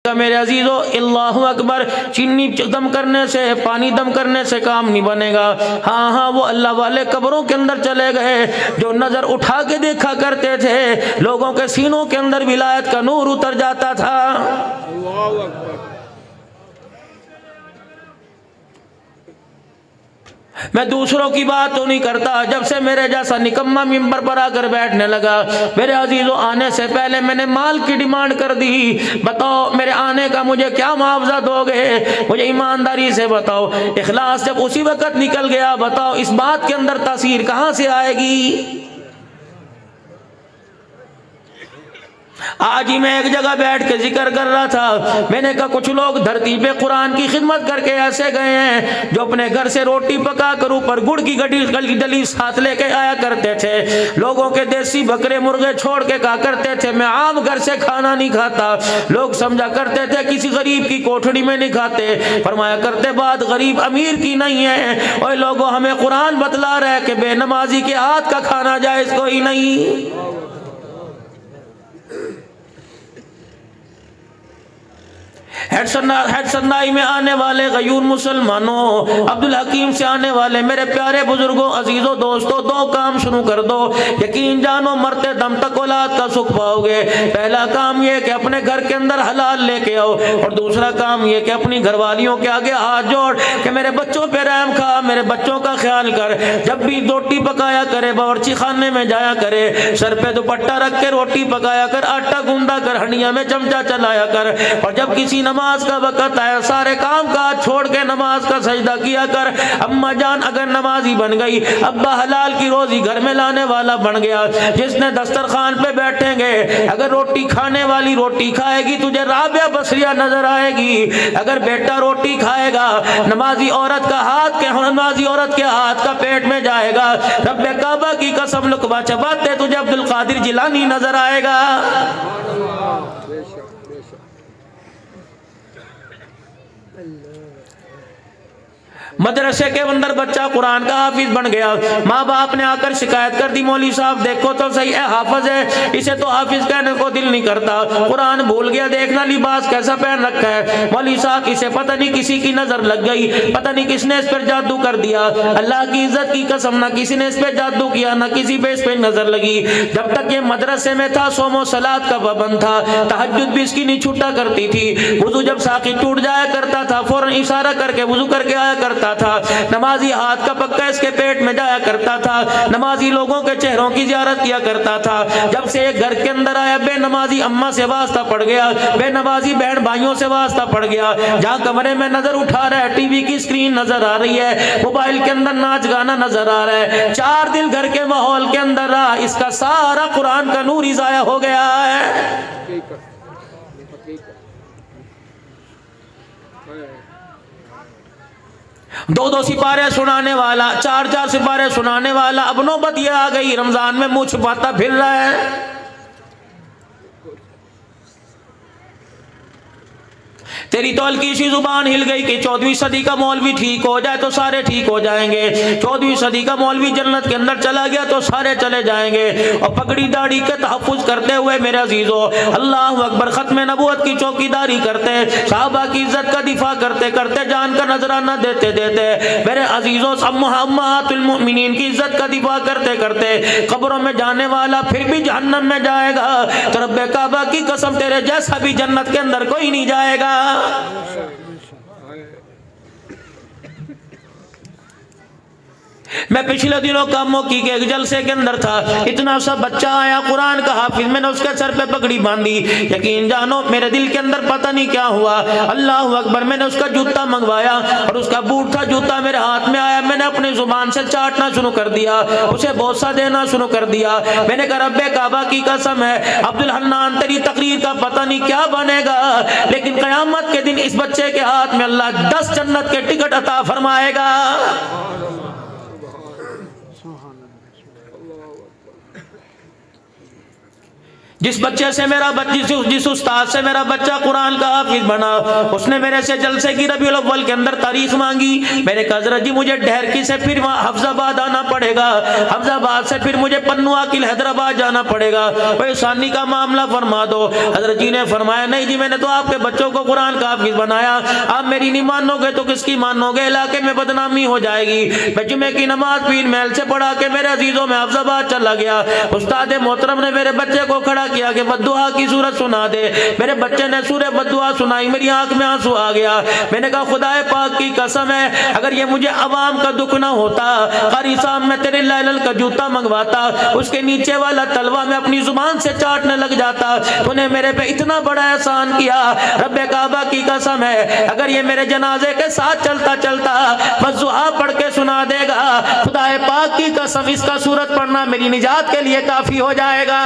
कहा मेरे अजीजों, अल्लाहु अकबर, चीनी दम करने से, पानी दम करने से काम नहीं बनेगा। हाँ हाँ, वो अल्लाह वाले कब्रों के अंदर चले गए जो नजर उठा के देखा करते थे, लोगों के सीनों के अंदर विलायत का नूर उतर जाता था। अल्लाहु अकबर। मैं दूसरों की बात तो नहीं करता, जब से मेरे जैसा निकम्मा मिंबर पर आकर बैठने लगा, मेरे अजीजों, आने से पहले मैंने माल की डिमांड कर दी। बताओ मेरे आने का मुझे क्या मुआवजा दोगे? मुझे ईमानदारी से बताओ। इखलास जब उसी वक्त निकल गया, बताओ इस बात के अंदर तासीर कहां से आएगी? आज ही मैं एक जगह बैठ के जिक्र कर रहा था, मैंने कहा कुछ लोग धरती पे कुरान की खिदमत करके ऐसे गए हैं जो अपने घर से रोटी पका कर ऊपर गुड़ की डली साथ लेके आया करते थे। लोगों के देसी बकरे मुर्गे छोड़ के कहा करते थे मैं आम घर से खाना नहीं खाता। लोग समझा करते थे किसी गरीब की कोठड़ी में नहीं खाते। फरमाया करते बात गरीब अमीर की नहीं है। और लोगों, हमें कुरान बतला रहा है कि बेनमाजी के हाथ का खाना जायज कोई नहीं। हेडसंदाई में आने वाले गयूर मुसलमानों, अब्दुल हकीम से आने वाले मेरे प्यारे बुजुर्गों, अजीजों, दोस्तों, दो काम शुरू कर दो, यकीन जानो मरते दम तक औलाद का सुख पाओगे। पहला काम ये कि अपने घर के अंदर हलाल लेके आओ, और दूसरा काम ये कि अपनी घरवालियों के आगे हाथ जोड़ कि मेरे बच्चों पे रहम खा, मेरे बच्चों का ख्याल कर। जब भी रोटी पकाया करे, बावर्ची खाने में जाया करे, सर पे दुपट्टा रख के रोटी पकाया कर, आटा गूंदा कर, हंडिया में चमचा चलाया कर। और जब किसी नमाज का वक्त आया, सारे काम काज छोड़ के नमाज का सजदा किया कर। अम्मा जान अगर नमाजी बन गई, अब्बा हलाल की रोजी घर में लाने वाला बन गया, जिसने दस्तरखान पे बैठेंगे, अगर रोटी खाने वाली रोटी खाएगी तुझे राबिया बसरिया नजर आएगी। अगर बेटा रोटी खाएगा, नमाजी औरत का हाथ के नमाजी औरत के हाथ का पेट में जाएगा। रब्बे काबा की कसम लुकमा चबाते तुझे अब्दुल कादिर जिलानी नजर आएगा। मदरसे के अंदर बच्चा कुरान का हाफिज बन गया, माँ बाप ने आकर शिकायत कर दी, मौली साहब देखो तो सही है, हाफिज है, इसे तो हाफिज कहने को दिल नहीं करता, कुरान भूल गया, देखना लिबास कैसा पहन रखा है। मौली साहब इसे पता नहीं किसी की नजर लग गई, पता नहीं किसने इस पर जादू कर दिया। अल्लाह की इज्जत की कसम, ना किसी ने इस पर जादू किया, ना किसी पे इस पे नजर लगी। जब तक ये मदरसे में था, सोमो सलात का पाबंद था, तहज्जुद भी इसकी नहीं छूटा करती थी। वुजू जब साकी टूट जाया करता था, फौरन इशारा करके वुजू करके आया करता था। नमाजी हाथ का पक्का इसके पेट में जाया करता था। नमाजी लोगों के चेहरों की जियारत किया करता था। जब से एक घर के अंदर आया, बेनमाजी अम्मा से वास्ता पड़ गया, बेनमाजी बहन भाइयों से वास्ता पड़ गया। जहाँ कमरे में नजर उठा रहा है, टीवी की स्क्रीन नजर आ रही है, मोबाइल के अंदर नाच गाना नजर आ रहा है, 4 दिन घर के माहौल के अंदर रहा, इसका सारा कुरान का नूर ही जाया हो गया है। दो सिपारे सुनाने वाला, 4 सिपारे सुनाने वाला, अब नौबत ये आ गई रमजान में मुंह छुपाता फिर रहा है। तेरी तो हल्की सी जुबान हिल गई कि 14वीं सदी का मौलवी ठीक हो जाए तो सारे ठीक हो जाएंगे, 14वीं सदी का मौलवी जन्नत के अंदर चला गया तो सारे चले जाएंगे। और पगड़ी दाढ़ी के तहफ्फुज करते हुए मेरे अजीजों, अल्लाह अकबर, खत्म नबूवत की चौकीदारी करते, साहबा की इज्जत का दिफा करते करते, जान का नजराना देते देते मेरे अजीजों, उम्महातुल मोमिनीन की इज्जत का दिफा करते करते कब्रों में जाने वाला फिर भी जहन्नम में जाएगा। तो रब्बे काबा की कसम, तेरे जैसा भी जन्नत के अंदर कोई नहीं जाएगा। मैं पिछले दिनों का मौकी के एक जलसे के अंदर था, इतना सा बच्चा आया कुरान का हाफिज, मैंने उसके सर पे पगड़ी बांधी। यकीन जानो मेरे दिल के अंदर पता नहीं क्या हुआ, अल्लाह अकबर, मैंने उसका जूता मंगवाया और उसका बूट था, जूता मेरे हाथ में आया, मैंने अपनी जुबान से चाटना शुरू कर दिया, उसे बोसा देना शुरू कर दिया। मैंने कहा रब्बे काबा की कसम है अब्दुल हन्नान, तेरी तकरीर का पता नहीं क्या बनेगा, लेकिन कयामत के दिन इस बच्चे के हाथ में अल्लाह 10 जन्नत के टिकट अता फरमाएगा। जिस बच्चे से मेरा जिस उस्ताद से मेरा बच्चा कुरान का हाफिज बना, उसने मेरे से जलसे की रबीउल अव्वल के अंदर तारीख मांगी। मैंने कहा हज़रत जी मुझे ढहरकी से फिर वहाँ हफ्जाबाद आना पड़ेगा, हफ्जाबाद से फिर मुझे पन्नू आकिल हैदराबाद जाना पड़ेगा, परेशानी का मामला फरमा दो। हज़रत जी ने फरमाया नहीं जी, मैंने तो आपके बच्चों को कुरान का हाफिज बनाया, आप मेरी नहीं मानोगे तो किसकी मानोगे, इलाके में बदनामी हो जाएगी। मैं जुमे की नमाज 3 महल से पढ़ा के मेरे अजीजों में हफ्जाबाद चला गया। उस्ताद मोहतरम ने मेरे बच्चे को खड़ा किया कि बद्दुआ की सूरत सुना दे। मेरे बच्चे ने सूरह बद्दुआ सुनाई, मेरी आंख में आंसू आ गया। मैंने कहा खुदाए पाक की कसम है, अगर ये मुझे अवाम का दुख ना होता, कारी साहब मैं तेरे लाइलल का जूता मंगवाता, उसके नीचे वाला तलवा मैं अपनी जुबान से चाटने लग जाता। तूने मेरे पे इतना बड़ा एहसान किया, रब्बे काबा की कसम है, अगर ये मेरे जनाजे के साथ चलता चलता बद्दुआ पढ़ के सुना देगा, खुदाए पाक की कसम इसका सूरत पढ़ना मेरी निजात के लिए काफी हो जाएगा।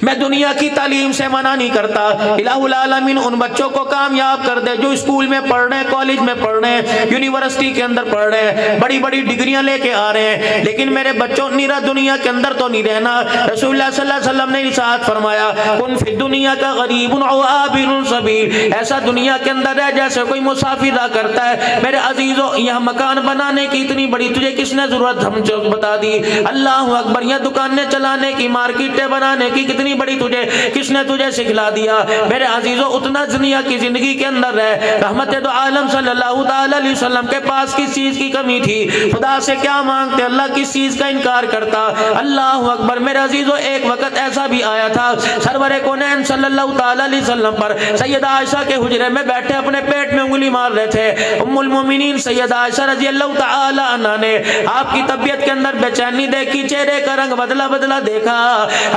मैं दुनिया की तालीम से मना नहीं करता, इलाहुल आलमीन उन बच्चों को कामयाब कर दे जो स्कूल में पढ़ रहे हैं, कॉलेज में पढ़ रहे हैं, यूनिवर्सिटी के अंदर पढ़ रहे हैं, बड़ी बड़ी डिग्रियां लेके आ रहे हैं, लेकिन मेरे बच्चों निरा दुनिया के अंदर तो नहीं रहना। रसूलुल्लाह सल्लल्लाहु अलैहि वसल्लम ने इरशाद फरमाया, कुन फी दुनिया का गरीबुन औ आबिरुन सबील, ऐसा दुनिया के अंदर रह जैसे कोई मुसाफिर रहा करता है। मेरे अजीजों, यह मकान बनाने की इतनी बड़ी तुझे किसने जरूरत हम बता दी, अल्लाह अकबर, यह दुकानें चलाने की, मार्केटें बनाने की कितनी बड़ी तुझे किसने तुझे सिखला दिया। मेरे अजीजों, उतना दुनिया की जिंदगी के अंदर है, रहमत दो आलम सल्लल्लाहु अलैहि वसल्लम के पास किस चीज की कमी थी, खुदा से क्या मांगते, अल्लाह किस चीज का इनकार करता। अल्लाह अकबर। मेरे अजीजों, एक वक्त ऐसा भी आया था, सरवरे कौनैन सल्लल्लाहु अलैहि वसल्लम पर सैयदा आयशा के हुजरे में बैठे अपने पेट में उंगली मार रहे थे। उम्मुल मोमिनीन सैयदा आयशा रजी अल्लाह तआला अन्हा ने आपकी तबीयत के अंदर बेचैनी देखी, चेहरे का रंग बदला बदला देखा,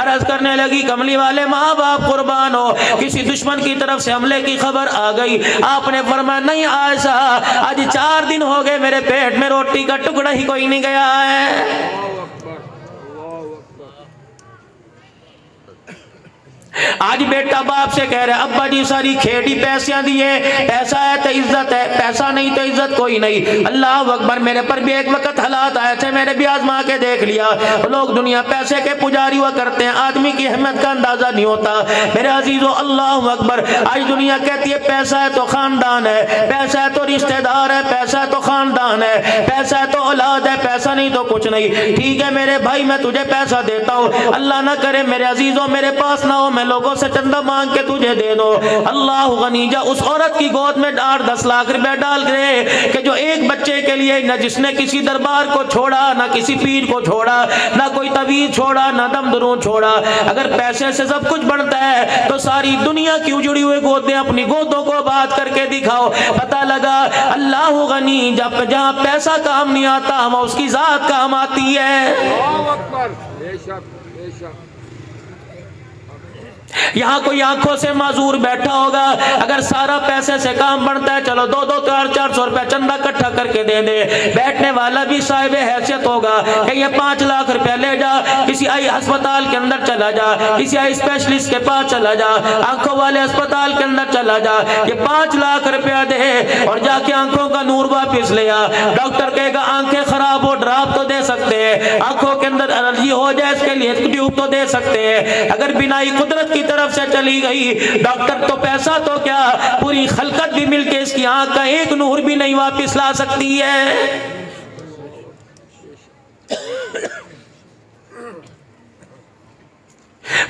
अर्ज करने लगी, कमली वाले माँ बाप कुर्बान हो, किसी दुश्मन की तरफ से हमले की खबर आ गई। आपने फरमाया, नहीं आयशा, आज 4 दिन हो गए मेरे पेट में रोटी का टुकड़ा ही कोई नहीं गया है। आज बेटा बाप से कह रहे, अब्बा जी सारी खेती पैसा दिए, पैसा है तो इज्जत है, पैसा नहीं तो इज्जत कोई नहीं। अल्लाह अकबर। मेरे पर भी एक वक्त हालात आए थे, मैंने भी आजमा के देख लिया। लोग दुनिया पैसे के पुजारी हुआ करते हैं, आदमी की अहमियत का अंदाजा नहीं होता। मेरे अजीजों, अल्लाह अकबर। आज दुनिया कहती है पैसा है तो खानदान है, पैसा है तो रिश्तेदार है, पैसा है तो खानदान है, पैसा है तो औलाद है, पैसा नहीं तो कुछ नहीं। ठीक है मेरे भाई, मैं तुझे पैसा देता हूँ, अल्लाह ना करे मेरे अजीजों मेरे पास ना हो, मैं लोगों से चंदा मांग के तुझे दे दो। अल्लाह गनी। जा उस औरत की गोद में 8-10 लाख रुपए डाल गए कि जो एक बच्चे के लिए न जिसने किसी दरबार को छोड़ा, ना किसी पीर को छोड़ा, ना कोई तवीज छोड़ा, ना दमदरू छोड़ा। अगर पैसे से सब कुछ बनता है तो सारी दुनिया की उजड़ी हुई गोदें अपनी गोदों को बात करके दिखाओ, पता लगा अल्लाह गनी। जब जहाँ पैसा काम नहीं आता, हम उसकी जात काम आती है। यहाँ कोई आंखों से माजूर बैठा होगा, अगर सारा पैसे से काम बनता है, चलो 2-2, 400 रुपया चंदा इकट्ठा करके दे दे। बैठने वाला भी साहिब हैसियत होगा कि ये 5 लाख रुपया ले जा, किसी आई अस्पताल के अंदर चला जा, किसी आई स्पेशलिस्ट के पास चला जा, आंखों वाले अस्पताल के अंदर चला जा, ये 5 लाख रुपया दे और जाके आंखों का नूर वापिस ले आ। डॉक्टर कहेगा आंखें खराब हो, ड्राप तो दे सकते हैं, आंखों के अंदर एलर्जी हो जाए इसके लिए ट्यूब तो दे सकते हैं। अगर बिनाई कुदरत की तरफ से चली गई, डॉक्टर तो पैसा तो क्या, पूरी खलकत भी मिलके इसकी आंख का एक नूर भी नहीं वापस ला सकती है।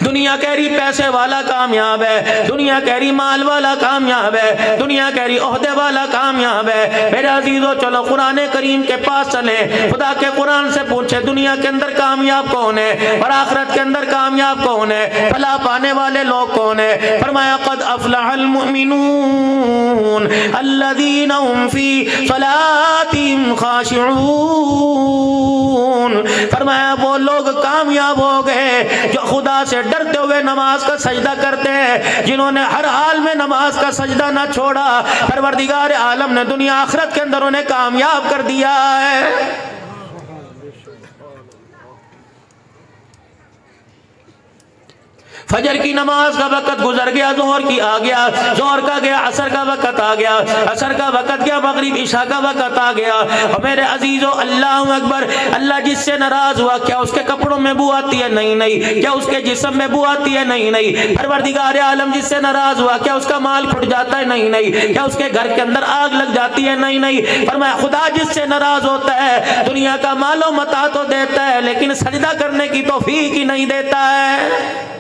दुनिया कह रही पैसे वाला कामयाब है, दुनिया कह रही माल वाला कामयाब है, दुनिया कह रही ओहदे वाला कामयाब है। मेरे अजीजों, चलो कुरान करीम के पास चले, खुदा के कुरान से पूछे दुनिया के अंदर कामयाब कौन है और आखिरत के अंदर कामयाब कौन है, फलाह पाने वाले लोग कौन है। फरमाया कद अफलहल मुमिनून अल्लज़ीना हुम फी सलातिहिम खाशिऊन। फरमाया वो लोग कामयाब हो गए जो खुदा से डरते हुए नमाज का सजदा करते हैं, जिन्होंने हर हाल में नमाज का सजदा ना छोड़ा। परवरदिगार आलम ने दुनिया आखिरत के अंदर उन्हें कामयाब कर दिया है। फजर की नमाज का वक़्त गुजर गया, जोहर की आ गया, जोहर का गया, असर का वक़्त आ गया, असर का वक़्त गया, मगरिब इशा का वक़्त आ गया। और मेरे अजीजों, अल्लाह अकबर, अल्लाह जिससे नाराज हुआ, क्या उसके कपड़ों में बू आती है? नहीं नहीं। क्या उसके जिस्म में बू आती है? नहीं नहीं। परवरदिगार आलम जिससे नाराज हुआ, क्या उसका माल फुट जाता है? नहीं नहीं। क्या उसके घर के अंदर आग लग जाती है? नहीं नहीं। फरमाया खुदा जिससे नाराज होता है, दुनिया का मालो मता तो देता है, लेकिन सजदा करने की तौफीक ही नहीं देता है।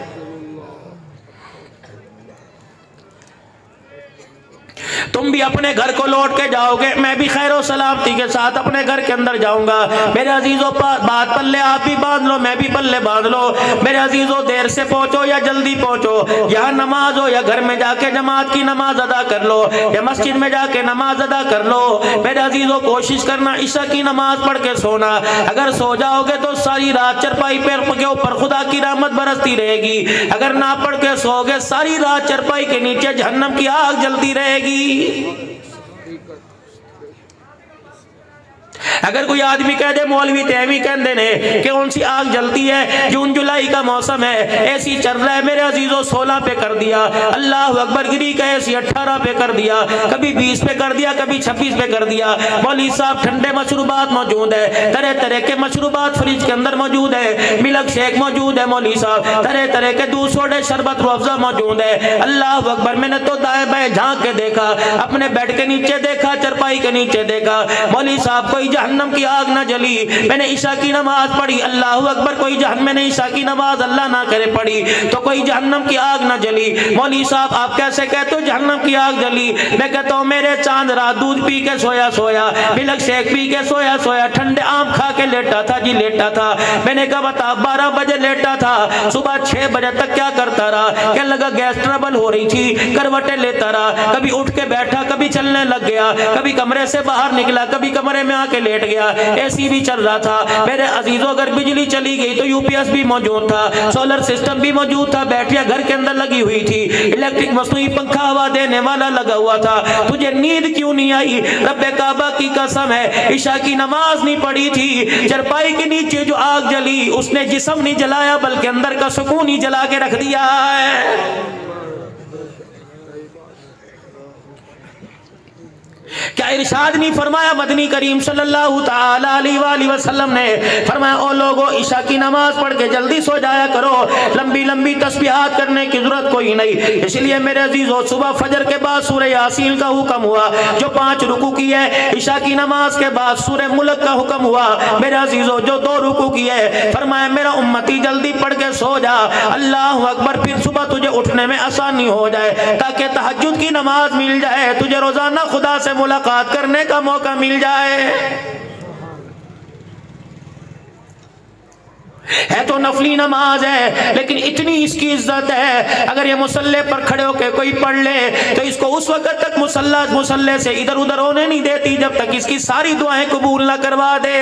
तुम भी अपने घर को लौट के जाओगे, मैं भी खैर सलामती के साथ अपने घर के अंदर जाऊंगा। मेरे अजीजों, बात पल्ले आप भी बांध लो, मैं भी पल्ले बांध लो। मेरे अजीजों, देर से पहुंचो या जल्दी पहुंचो, यहाँ नमाज हो या घर में जाके जमात की नमाज अदा कर लो, या मस्जिद में जाके नमाज अदा कर लो। मेरे अजीजों, कोशिश करना ईशा की नमाज पढ़ के सोना। अगर सो जाओगे तो सारी रात चरपाई के ऊपर खुदा की रहमत बरसती रहेगी। अगर ना पढ़ के सोओगे, सारी रात चरपाई के नीचे जहन्नम की आग जलती रहेगी। अगर कोई आदमी कह दे मौलवी तेवी कहते ने कौन सी आग जलती है, जून जुलाई का मौसम है, एसी चल रहा है, मेरे अजीजों 16 पे कर दिया, अल्लाह अकबर, गिरी का एसी 18 पे कर दिया, कभी 20 पे कर दिया, कभी 26 पे कर दिया। मौलवी साहब, ठंडे मशरूबात मौजूद है, तरह तरह के मशरूबात फ्रिज के अंदर मौजूद है, मिल्क शेक मौजूद है, मौलवी साहब तरह तरह के दूध सोडे शरबत रुअफ़ज़ा मौजूद है। अल्लाह अकबर, मैंने तो दाएं बाएं झांक के देखा, अपने बेड के नीचे देखा, चरपाई के नीचे देखा, मौलवी साहब कोई जहन्नम की आग ना जली। मैंने ईशा की नमाज पढ़ी, अल्लाह अकबर, कोई जहन्नम, मैंने ईशा की नमाज अल्लाह ना करे पढ़ी तो कोई जहन्नम की आग ना जली। मौलवी साहब आप कैसे कहते हो जहन्नम की आग जली? मैं कहता हूँ मेरे चांद रात दूध पी के सोया सोया, मिल्क शेक पी के सोया सोया, ठंडे आम खा के लेटा था जी, लेटा था। मैंने कहा बता, 12 बजे लेटा था, सुबह 6 बजे तक क्या करता रहा? क्या लगा गैस ट्रबल हो रही थी, करवटें लेता रहा, कभी उठ के बैठा, कभी चलने लग गया, कभी कमरे से बाहर निकला, कभी कमरे में आके लेट गया, एसी भी चल रहा था। मेरे अजीजों, अगर बिजली चली गई तो यूपीएस भी मौजूद था, सोलर सिस्टम भी मौजूद था, बैटरियां घर के अंदर लगी हुई थी, इलेक्ट्रिक मसनूई पंखा हवा देने वाला लगा हुआ था। तुझे नींद क्यों नहीं आई? रब्बे काबा की कसम है, ईशा की नमाज नहीं पढ़ी थी, चरपाई के नीचे जो आग जली उसने जिस्म नहीं जलाया, बल्कि अंदर का सुकून ही जला के रख दिया है। क्या इरशाद नहीं फरमाया मदनी करीम सल्लल्लाहु ताला अलैहि वसल्लम ने? फरमाया ओ लोगो, ईशा की नमाज पढ़ के जल्दी सो जाया करो, लंबी लंबी तस्बीहात करने की जरूरत कोई नहीं। इसलिए मेरे अजीजों, सुबह फजर के बाद सूरह यासीन का हुक्म हुआ जो 5 रुकू की है, ईशा की नमाज के बाद सूरह मुल्क का हुक्म हुआ मेरे अजीजों जो 2 रुकू की है। फरमाया मेरा उम्मती जल्दी पढ़ के सो जा, अल्लाह अकबर, फिर सुबह तुझे उठने में आसानी हो जाए, ताकि तहज्जुद की नमाज मिल जाए, तुझे रोजाना खुदा से मुलाकात करने का मौका मिल जाए। है तो नफली नमाज है, लेकिन इतनी इसकी इज्जत है, अगर ये मुसल्ले पर खड़े होकर कोई पढ़ ले तो इसको उस वक्त तक मुसल्ले से इधर उधर होने नहीं देती जब तक इसकी सारी दुआएं कबूल ना करवा दे।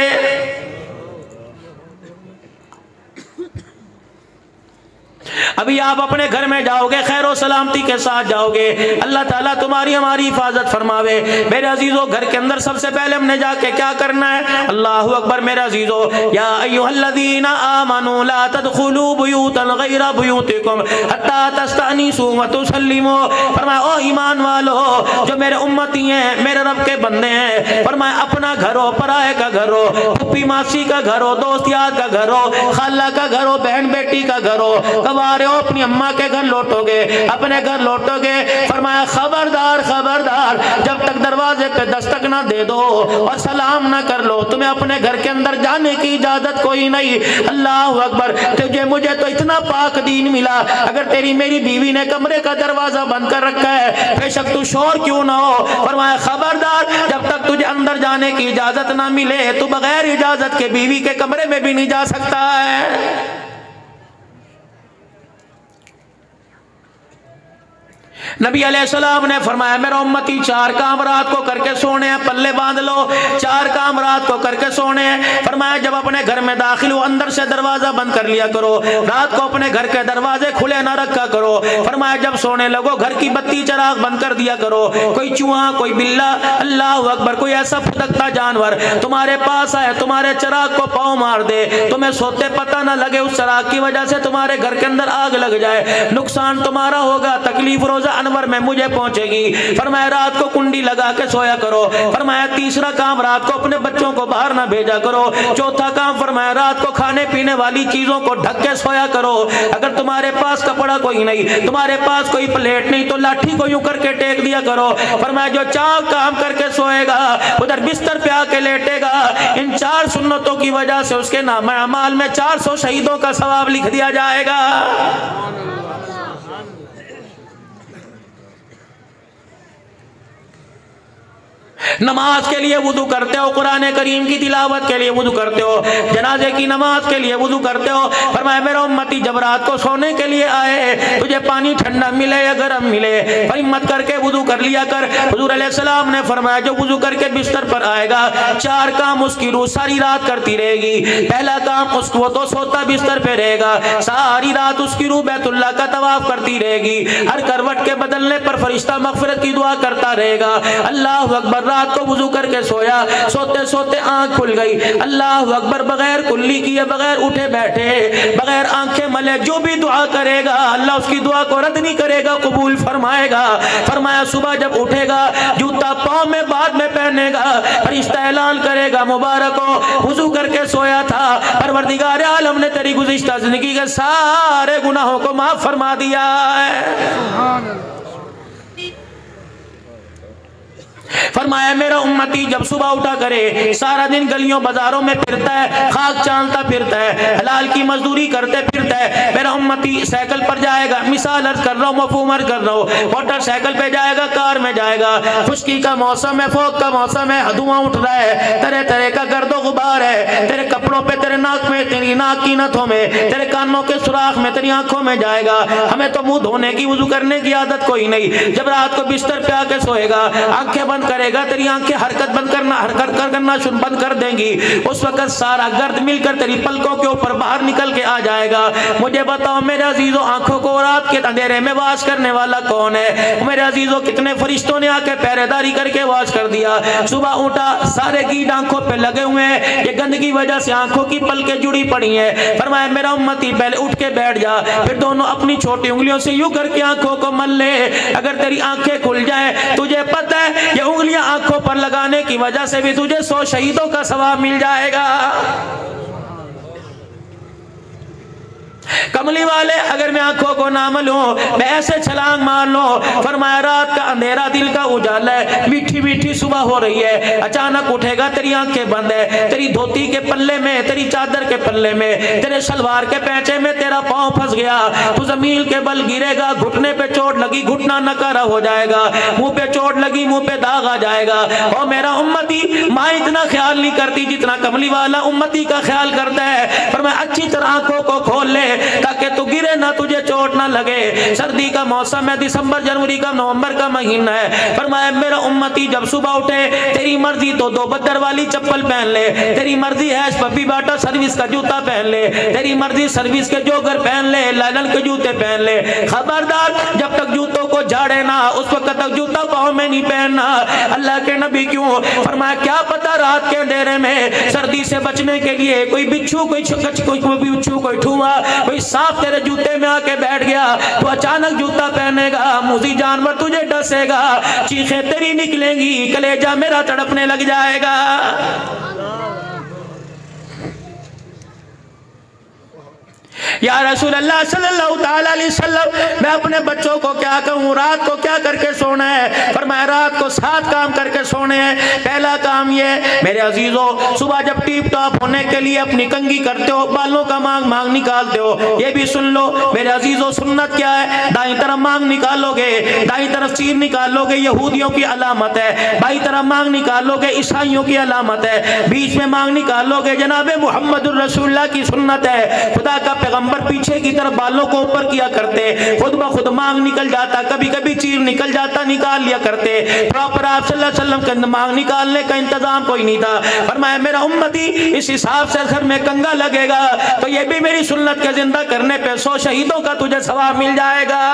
अभी आप अपने घर में जाओगे, खैर सलामती के साथ जाओगे, अल्लाह ताला तुम्हारी हमारी हिफाजत फरमावे। मेरे अजीजों, घर के अंदर सबसे पहले हमने जाके क्या करना है? अल्लाहु अकबर। मेरे अजीजों, या अय्युहल्लज़ीना आमनू ला तदखुलू बुयूतन गैरा बुयूतिकुम हत्ता तस्तअनिसू व तुसल्लिमू। फरमाया ओ ईमान वालो, जो मेरे उम्मती हैं, मेरे रब के बंदे हैं, फरमाया अपना घर हो, पराए का घर हो, पुप्पी मासी का घर हो, दोस्त यार का घर हो, खाला का घर हो, बहन बेटी का घर हो, कब आ रहे हो अपनी अम्मा के घर लौटोगे, अपने घर लौटोगे, फरमाया खबरदार खबरदार, जब तक दरवाजे पे दस्तक ना दे दो और सलाम ना कर लो, तुम्हें अपने घर के अंदर जाने की इजाजत कोई नहीं। अल्लाह अकबर। तुझे मुझे तो इतना पाक दीन मिला, अगर तेरी मेरी बीवी ने कमरे का दरवाजा बंद कर रखा है, बेशक तू शोर क्यों ना हो, फरमाया खबरदार, जब तक तुझे अंदर जाने की इजाजत ना मिले तू बगैर इजाजत के बीवी के कमरे में भी नहीं जा सकता है। नबी अलैहिस्सलाम ने फरमाया मेरा उम्मती 4 काम रात को करके सोने हैं, पल्ले बांध लो, 4 काम रात को करके सोने हैं। फरमाया जब अपने घर में दाखिल हो अंदर से दरवाजा बंद कर लिया करो, रात को अपने घर के दरवाजे खुले ना रखा करो। फरमाया जब सोने लगो घर की बत्ती चिराग बंद कर दिया करो। कोई चूहा, कोई बिल्ला, अल्लाह अकबर, कोई ऐसा फुदकता जानवर तुम्हारे पास आए, तुम्हारे चिराग को पाँव मार दे, तुम्हें सोते पता ना लगे, उस चिराग की वजह से तुम्हारे घर के अंदर आग लग जाए, नुकसान तुम्हारा होगा, तकलीफ रोजा अनवर में मुझे पहुंचेगी। फरमाया रात को कुंडी लगा के सोया करो। फरमाया तीसरा काम रात को अपने बच्चों को बाहर ना भेजा करो। चौथा काम फरमाया रात को खाने पीने वाली चीजों को ढक के सोया करो। अगर तुम्हारे पास कपड़ा कोई नहीं, तुम्हारे पास कोई प्लेट नहीं, तो लाठी को यूं करके टेक दिया करो। फरमाया जो 4 काम करके सोएगा उधर बिस्तर पे आके लेटेगा, इन 4 सुन्नतों की वजह से उसके नाम अमाल में 400 शहीदों का सवाब लिख दिया जाएगा। नमाज के लिए वुदू करते हो, कुरान करीम की तिलावत के लिए वुदू करते हो, जनाजे की नमाज के लिए वुदू करते हो। फरमाया मेरा उम्मती जब रात को सोने के लिए आए, तुझे पानी ठंडा मिले या गर्म मिले, पर हिम्मत करके वुदू कर लिया कर। हुजूर अलैहिस्सलाम ने फरमाया जो वुदू करके बिस्तर पर आएगा 4 काम उसकी रूह सारी रात करती रहेगी। पहला काम उसको तो सोता बिस्तर पे रहेगा, सारी रात उसकी रूह बैतुल्लाह का तवाफ करती रहेगी। हर करवट के बदलने पर फरिश्ता मगफिरत की दुआ करता रहेगा। अल्लाह अकबर, रात को वुजू करके सोया, सोते सोते आंख खुल गई, अल्लाह अकबर, बगैर कुल्ली किए, बगैर उठे बैठे, बगैर आंखें मले जो भी दुआ करेगा अल्लाह उसकी दुआ को रद्द नहीं करेगा, कबूल फरमाएगा। फरमाया सुबह जब उठेगा जूता पाँव में बाद में पहनेगा, फरिश्ता ऐलान करेगा मुबारक हो, वुजू करके सोया था, परवरदिगार आलम ने तेरी गुज़िश्ता जिंदगी के सारे गुनाहों को माफ फरमा दिया है। फरमाया मेरा उम्मती जब सुबह उठा करे सारा दिन गलियों बाजारों में फिरता है, खाक चांदता फिरता है, हलाल की मजदूरी करते फिरता है। मेरा उम्मती साइकिल पर जाएगा, मिसाल अर्ज कर रहा हूँ, मफहूम अर्ज कर रहा हूँ, मोटरसाइकिल पे जाएगा, कार में जाएगा, खुश्की का मौसम है, फोक का मौसम है, धुआं उठ रहा है, तरह तरह का गर्दो गुबार है, तेरे कपड़ों पे, तेरे नाक में, तेरी नाक की नथों में, तेरे कानों के सुराख में, तेरी आंखों में जाएगा। हमें तो मुंह धोने की, वुजू करने की आदत कोई नहीं। जब रात को बिस्तर पे आके सोएगा, आंखें बंद करेगा, तेरी आंखें हरकत बंद करना, हरकत करना बंद कर देंगी, उस वक्त सारा गर्द मिलकर तेरी पलकों के ऊपर बाहर निकल के आ जाएगा। मुझे बताओ मेरे अजीजों, आंखों को रात के अंधेरे में वास करने वाला कौन है? मेरे अजीजों, कितने फरिश्तों ने आके पहरेदारी करके वास कर दिया। सुबह उठा, सारे कीट आंखों पे लगे हुए हैं, ये गंदगी की वजह से आंखों की पलकें जुड़ी पड़ी हैं। फरमाया मेरा उम्मती पहले उठ के बैठ जा, फिर दोनों अपनी छोटी उंगलियों से यूं करके आंखों को मल ले। अगर तेरी आंखें खुल जाए, तुझे पता है ये उंगलियां आंखों पर लगाने की वजह से भी तुझे 100 शहीदों का सवाब मिल जाएगा। कमली वाले, अगर मैं आंखों को ना मलूं, मैं ऐसे छलांग मार लो। फरमाया रात का अंधेरा, दिल का उजाला है, मीठी मीठी सुबह हो रही है, अचानक उठेगा, तेरी आंखें बंद है, तेरी धोती के पल्ले में, तेरी चादर के पल्ले में, तेरे सलवार के पैंचे में तेरा पांव फंस गया, तू जमीन के बल गिरेगा, घुटने पे चोट लगी, घुटना नकारा हो जाएगा, मुंह पे चोट लगी, मुंह पे दाग आ जाएगा। और मेरा उम्मती माँ इतना ख्याल नहीं करती जितना कमली वाला उम्मती का ख्याल करता है। फरमाया अच्छी तरह आंखों को खोल ले ताकि तू गिरे ना, तुझे चोट ना लगे। सर्दी का मौसम है, दिसंबर जनवरी का नवंबर का महीना है। फरमाया मेरा उम्मती जब सुबह उठे, तेरी मर्जी तो 2 बद्दर वाली चप्पल पहन ले, तेरी मर्जी है पप्पी बाटा सर्विस का जूता पहन ले, तेरी मर्जी सर्विस के जोगर पहन ले, लाइलन के जूते पहन ले। खबरदार जब तक जूतों को झाड़े ना, उस वक्त तक जूता पाँव में नहीं पहनना। अल्लाह के नबी क्यों? फरमाया क्या पता रात के अंधेरे में सर्दी से बचने के लिए कोई बिच्छू, कोई बिच्छू, कोई ठुआ, कोई सांप तेरे जूते में आके बैठ गया, तो अचानक जूता पहनेगा, मुझी जानवर तुझे डसेगा, चीखें तेरी निकलेंगी, कलेजा मेरा तड़पने लग जाएगा। या रसूल अल्लाह सल्लल्लाहु ताला अलैहि वसल्लम, मैं अपने बच्चों को क्या कहूँ, रात को क्या करके सोना है? फरमाया रात को 7 काम करके सोने हैं। पहला काम ये मेरे अजीजों, सुबह जब टीप टॉप होने के लिए अपनी कंघी करते हो, बालों का मांग निकालते हो, ये भी सुन लो मेरे अजीजों, सुन्नत क्या है? दाई तरफ मांग निकालोगे, दाई तरफ चीर निकालोगे, यहूदियों की अलामत है, बाई तरफ मांग निकालोगे, ईसाइयों की अलामत है, बीच में मांग निकालोगे, जनाबे मुहम्मदुर रसूलुल्लाह की सुन्नत है। खुदा का पैगंबर पीछे की तरफ बालों को ऊपर किया करते, खुद ब खुद मांग निकल जाता, कभी कभी चीर निकल जाता, निकाल लिया करते। प्रॉपर आप सल्लल्लाहु अलैहि वसल्लम के मांग निकालने का इंतजाम कोई नहीं था। फरमाया मेरा उम्मती इस हिसाब से सर में कंगा लगेगा तो ये भी मेरी सुन्नत के जिंदा करने पे 100 शहीदों का तुझे सवाब मिल जाएगा।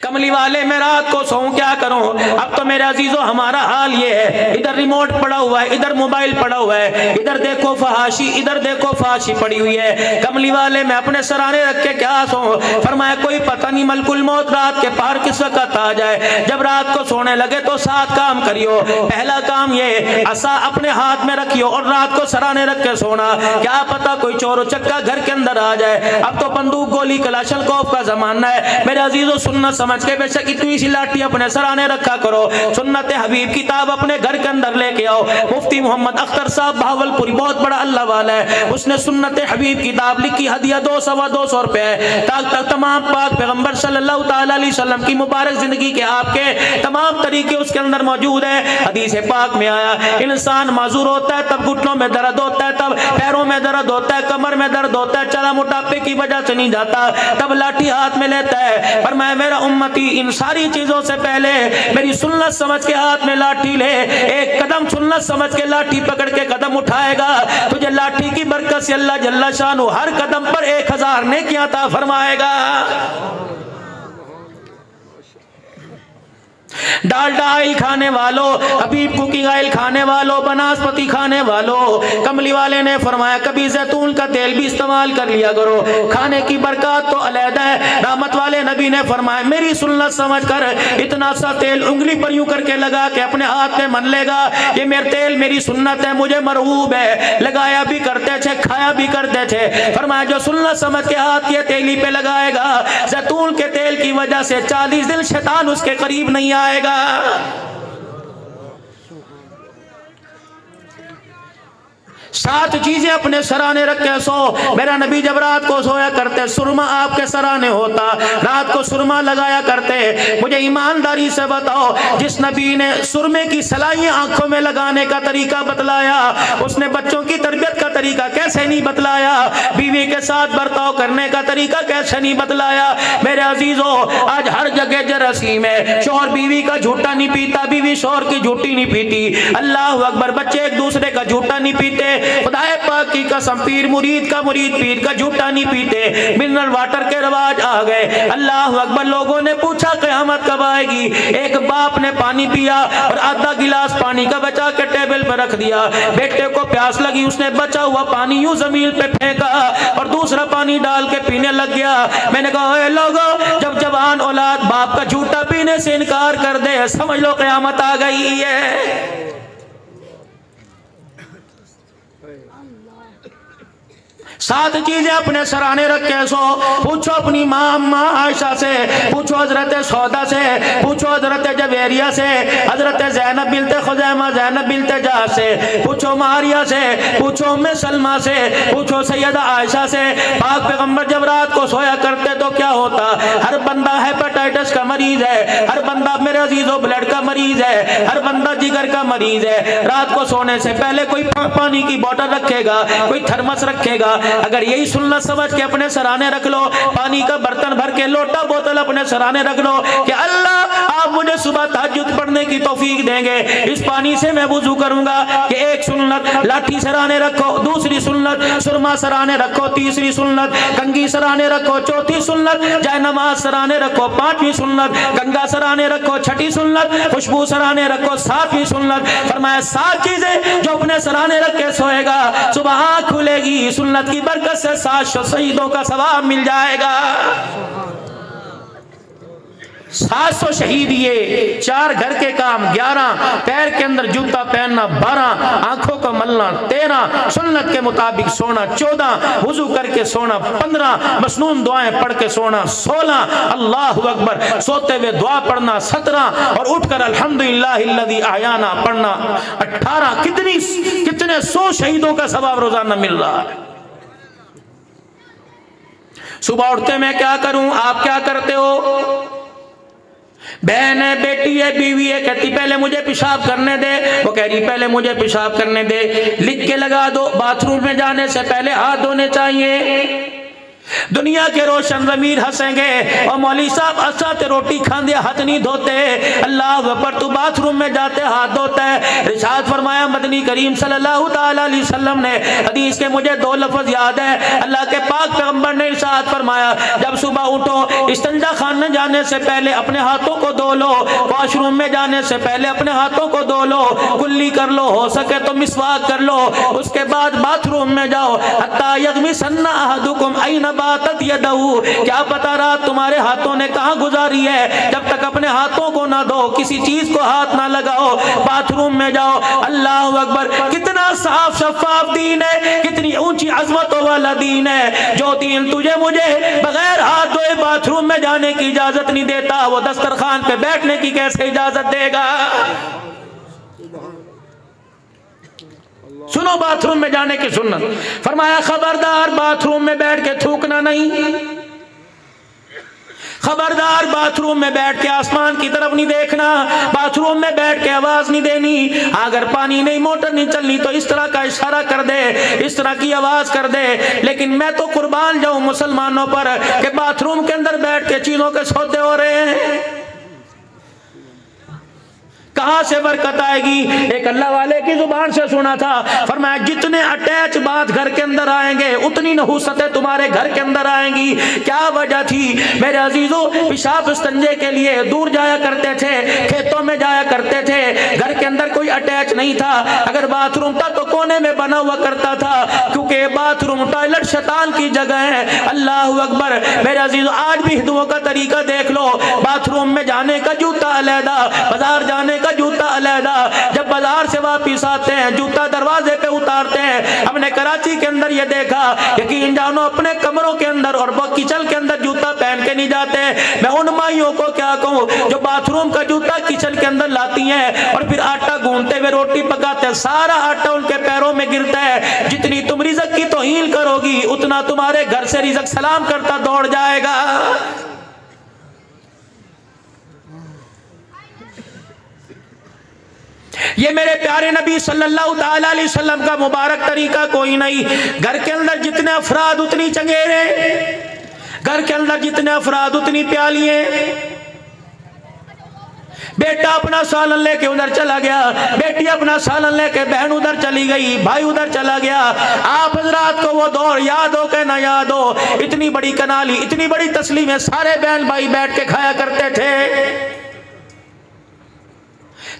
कमली वाले मैं रात को सोऊं क्या करूं? अब तो मेरे अजीजों हमारा हाल ये है, इधर रिमोट पड़ा हुआ है, इधर मोबाइल पड़ा हुआ है, इधर देखो फहाशी, इधर देखो फहाशी पड़ी हुई है। कमली वाले मैं अपने सराने रख के क्या सोऊं? फरमाया कोई पता नहीं मलकुल मौत रात के पार किस वक्त आ जाए। जब रात को सोने लगे तो 7 काम करियो। पहला काम ये, असा अपने हाथ में रखियो और रात को सराने रख के सोना, क्या पता कोई चोर चक्का घर के अंदर आ जाए। अब तो बंदूक गोली कलाशनकोफ का जमाना है मेरे अजीजों, सुन्नत समझ के बेशक इतनी सी लाठी अपने सराने रखा करो। सुन्नत हबीब किताब अपने घर के अंदर लेके आओ। मुफ्ती मोहम्मद अख्तर साहब भावलपुरी बहुत बड़ा अल्लाह वाला है, उसने सुन्नत हबीब किताब लिखी, हदिया 200-250 रुपए तक तमाम पाक पैगंबर सल्लल्लाहु अलैहि वसल्लम की मुबारक जिंदगी के आपके तमाम तरीके उसके अंदर मौजूद है। हदीस पाक में आया इंसान माजूर होता है तब घुटनों में दर्द होता है, तब पैरों में दर्द होता है, कमर में दर्द होता है, चला मोटापे की वजह से नहीं जाता, तब लाठी हाथ में लेता है। फरमाया मेरा उम्मती इन सारी चीजों से पहले मेरी सुन्नत समझ के हाथ में लाठी ले, एक कदम सुन्नत समझ के लाठी पकड़ के कदम उठाएगा, तुझे लाठी की बरकत से अल्लाह जल्ला शानु हर कदम पर 1000 नेकियां अता फरमाएगा। डालडा ऑयल खाने वालों, हबीब कुकिंग ऑयल खाने वालों, बनास्पति खाने वालों, कमली वाले ने फरमाया कभी जैतून का तेल भी इस्तेमाल कर लिया करो, खाने की बरकत तो अलग है। रहमत वाले नबी ने फरमाया मेरी सुन्नत समझकर इतना सा तेल उंगली पर यूं करके लगा के अपने हाथ में मन लेगा, ये मेरा तेल मेरी सुन्नत है, मुझे मरहूब है। लगाया भी करते थे, खाया भी करते थे। फरमाया जो सुन्नत समझ के हाथ के तेली पे लगाएगा, जैतून के तेल की वजह से 40 दिन शैतान उसके करीब नहीं आएगा। 7 चीजें अपने सराने रख के सो। मेरा नबी जब रात को सोया करते सुरमा आपके सराने होता, रात को सुरमा लगाया करते। मुझे ईमानदारी से बताओ, जिस नबी ने सुरमे की सलाइयां आंखों में लगाने का तरीका बतलाया, उसने बच्चों की तरबियत का तरीका कैसे नहीं बतलाया, बीवी के साथ बर्ताव करने का तरीका कैसे नहीं बतलाया। मेरे अजीजों आज हर जगह जरासीम है, शौहर बीवी का झूठा नहीं पीता, बीवी शौहर की झूठी नहीं पीती, अल्लाह अकबर, बच्चे एक दूसरे का झूठा नहीं पीते, खुदाए पाक की कसम पीर मुरीद पीर का झूठा नहीं पीते, मिनरल वाटर के रवाज आ गए। अल्लाह अकबर, लोगों ने पूछा क़यामत कब आएगी। एक बाप ने पानी पिया और आधा गिलास पानी का बचा के टेबल पर रख दिया, बेटे को प्यास लगी, उसने बचा हुआ पानी यूं जमीन पे फेंका और दूसरा पानी डाल के पीने लग गया। मैंने कहा लोगों, जब जवान औलाद बाप का झूठा पीने से इनकार कर दे, समझ लो क़यामत आ गई है। 7 चीजें अपने सराने रख के सो। पूछो अपनी माँ अम्मा आयशा से, पूछो हजरत सौदा से, पूछो हजरत जवेरिया से, हजरत ज़ैनब बिनते खुज़ैमा, ज़ैनब बिनते जहश से, पूछो मारिया से, पूछो उम्मे सलमा से, पूछो सैयदा आयशा से। पाक पैगंबर जब रात को सोया करते तो क्या होता, हर बंदा हेपेटाइटिस का मरीज है, हर बंदा मेरे अजीजों ब्लड का मरीज है, हर बंदा जिगर का मरीज है। रात को सोने से पहले कोई पानी की बोतल रखेगा, कोई थर्मस रखेगा। अगर यही सुन्नत समझ के अपने सराने रख लो, पानी का बर्तन भर के लोटा बोतल अपने सराने रख लो कि अल्लाह आप मुझे सुबह तहज्जुद पढ़ने की तौफीक देंगे, इस पानी से मैं वुजू करूंगा। कि एक सुन्नत लाठी सराने रखो, दूसरी सुन्नत सुरमा सराने रखो, तीसरी सुन्नत कंगी सराने रखो, चौथी सुन्नत जय नमाज सराने रखो, 5वीं सुन्नत गंगा सराने रखो, 6ठी सुन्नत खुशबू सराने रखो, 7वीं सुन्नत। फरमाया 7 चीजें जो अपने सराने रख के सोएगा, सुबह आँख खुलेगी, सुन्नत की बरकत से 700 शहीदों का सवाब मिल जाएगा। 700 शहीद, ये 4 घर के काम, 11 पैर के अंदर जूता पहनना, 12 आंखों को मलना, 13 सुन्नत के मुताबिक सोना, 14 वुजू करके सोना, 15 मसनून दुआएं पढ़ के सोना, 16 अल्लाहु अकबर सोते हुए दुआ पढ़ना, 17 और उठकर अल्हम्दुलिल्लाहिल्लज़ी अहयाना पढ़ना, 18 कितने 100 शहीदों का सवाब रोजाना मिल रहा है। सुबह उठते मैं क्या करूं, आप क्या करते हो? बहन है, बेटी है, बीवी है, कहती पहले मुझे पेशाब करने दे। वो कह रही पहले मुझे पेशाब करने दे। लिख के लगा दो, बाथरूम में जाने से पहले हाथ धोने चाहिए। दुनिया के रोशन ज़मीर हंसेंगे और मौली साहब असाते रोटी खांदे हाथ नहीं धोते, अल्लाह पर तू बाथरूम में जाते हाथ धोता है। इरशाद फरमाया मदनी करीम सल्लल्लाहु ताला अलैहि वसल्लम ने, हदीस के मुझे दो लफ्ज याद है, अल्लाह के पाक पैगंबर ने इरशाद फरमाया जब सुबह उठो इस्तिंजा खाने जाने से पहले अपने हाथों को धो लो, वॉशरूम में जाने से पहले अपने हाथों को धो लो, कुल्ली कर लो, हो सके तो मिसवाक कर लो, उसके बाद बाथरूम में जाओ। हत्ता यगमिसन्ना अहदुकुम ऐना बातत यदहू, क्या पता रात तुम्हारे हाथों ने कहां गुजारी है, जब तक अपने हाथों को ना धो, किसी चीज को हाथ ना लगाओ, बाथरूम में जाओ। अल्लाह अकबर, कितना साफ शफाफ दीन है, कितनी ऊंची अजमतों वाला दीन है। जो दीन तुझे मुझे बगैर हाथ धोए बाथरूम में जाने की इजाजत नहीं देता, वो दस्तरखान पे बैठने की कैसे इजाजत देगा। सुनो बाथरूम में जाने की सुन्नत। फरमाया खबरदार बाथरूम में बैठ के थूकना नहीं, खबरदार बाथरूम में बैठ के आसमान की तरफ नहीं देखना, बाथरूम में बैठ के आवाज नहीं देनी। अगर पानी नहीं, मोटर नहीं चलनी तो इस तरह का इशारा कर दे, इस तरह की आवाज कर दे। लेकिन मैं तो कुर्बान जाऊं मुसलमानों पर कि बाथरूम के अंदर बैठ के चीजों के सौदे हो रहे हैं। कहां से बरकत आएगी। एक अल्लाह वाले की जुबान से सुना था, फरमाया जितने अटैच बात घर के अंदर आएंगे उतनी नहुसतें तुम्हारे घर के अंदर आएंगी। क्या वजह थी मेरे अजीजों, पेशाब इस्तंजे के लिए दूर जाया करते थे, खेतों में जाया करते थे, घर के अंदर कोई अटैच नहीं था। अगर बाथरूम था तो कोने में बना हुआ करता था, क्योंकि बाथरूम टॉयलेट शैतान की जगह है। अल्लाह अकबर। मेरे अजीजों आज भी हिंदुओं का तरीका देख लो, बाथरूम में जाने का जूता अलहदा, बाजार जाने का जूता अलहदा, जब बाजार से वापिस आते हैं जूता दरवाजे पे उतारते हैं। हमने कराची के अंदर ये देखा, यकीन जानो अपने कमरों के अंदर और किचन के अंदर जूता पहन के नहीं जाते। मैं उन माइयों को क्या कहूँ जो बाथरूम का जूता किचन के अंदर लाती हैं और फिर आटा गूंथते हुए रोटी पकाते हैं, सारा आटा उनके पैरों में गिरता है। जितनी तुम रिज़्क़ की तौहीन करोगी उतना तुम्हारे घर से रिज़्क़ सलाम करता दौड़ जाएगा। ये मेरे प्यारे नबी सल्लल्लाहु ताला अलैहि वसल्लम का मुबारक तरीका कोई नहीं। घर के अंदर जितने अफराद उतनी चंगेरे, घर के अंदर जितने अफराद उतनी प्यालियां। बेटा अपना सालन लेके उधर चला गया, बेटी अपना सालन लेके बहन उधर चली गई, भाई उधर चला गया। आप हजरात को वो दौर याद हो के ना याद हो, इतनी बड़ी कनाली, इतनी बड़ी तस्लीम में सारे बहन भाई बैठ के खाया करते थे।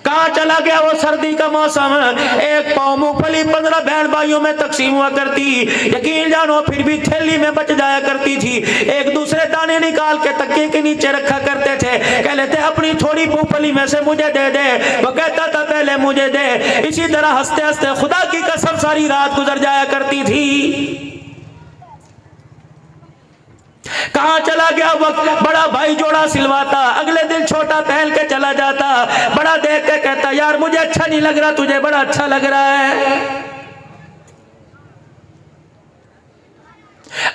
कहाँ चला गया वो सर्दी का मौसम। एक पाव मूंगफली 15 बहन भाइयों में तकसीम हुआ करती, यकीन जानो फिर भी थैली में बच जाया करती थी। एक दूसरे दाने निकाल के तकिए के नीचे रखा करते थे, कह लेते अपनी थोड़ी मूंगफली में से मुझे दे दे, वो कहता था पहले मुझे दे। इसी तरह हंसते हंसते खुदा की कसम सारी रात गुजर जाया करती थी। कहाँ चला गया वक्त। बड़ा भाई जोड़ा सिलवाता, अगले दिन छोटा पहन के चला जाता, बड़ा देख के कहता यार मुझे अच्छा नहीं लग रहा, तुझे बड़ा अच्छा लग रहा है।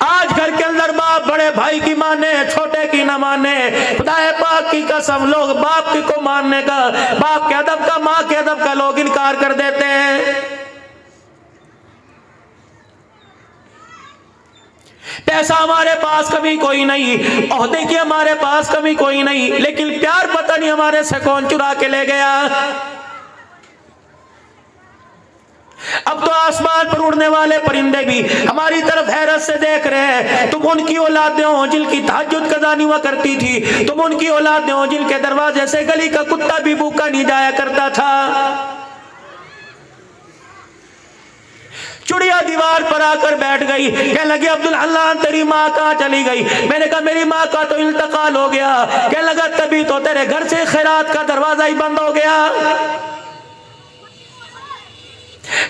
आज घर के अंदर बाप बड़े भाई की माने, छोटे की न माने। खुदाए पाक की कसम, लोग बाप की को मानने का, बाप के अदब का, माँ के अदब का लोग इनकार कर देते हैं। पैसा हमारे पास कभी कोई नहीं, ओहदे की हमारे पास कभी कोई नहीं, लेकिन प्यार पता नहीं हमारे से कौन चुरा के ले गया। अब तो आसमान पर उड़ने वाले परिंदे भी हमारी तरफ हैरत से देख रहे हैं। तुम उनकी औलादें हो जिनकी तहज्जुद कज़ा नहीं हुआ करती थी, तुम उनकी औलादें हो जिनके दरवाजे से गली का कुत्ता भी भूखा नहीं जाया करता था। चुड़िया दीवार पर आकर बैठ गई, कहने लगी अब्दुल अल्लाह तेरी माँ कहाँ चली गई। मैंने कहा मेरी माँ का तो इंतकाल हो गया। कहने लगा तभी तो तेरे घर से खैरात का दरवाजा ही बंद हो गया।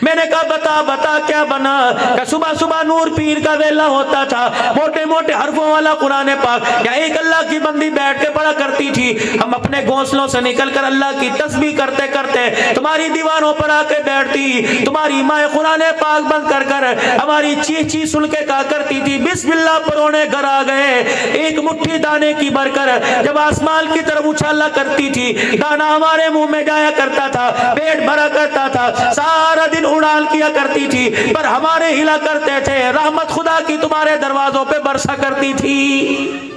मैंने कहा बता बता क्या बना? कि सुबह सुबह नूर पीर का वेला होता था, मोटे मोटे हरफों वाला कुरान पाक या एक अल्लाह की बंदी बैठ के पढ़ा करती थी। हम अपने घोंसलों से निकल कर अल्लाह की तस्बीह करते करते तुम्हारी दीवारों पर आके बैठती, तुम्हारी माए कुरान पाक बंद कर कर हमारी चीख चीख सुन के कहा करती थी बिस्मिल्लाह परोने घर आ गए। एक मुट्ठी दाने की भरकर जब आसमान की तरफ उछाला करती थी, दाना हमारे मुंह में जाया करता था, पेट भरा करता था, सारा दिन उड़ान किया करती थी, पर हमारे हिला करते थे। रहमत खुदा की तुम्हारे दरवाजों पे बरसा करती थी।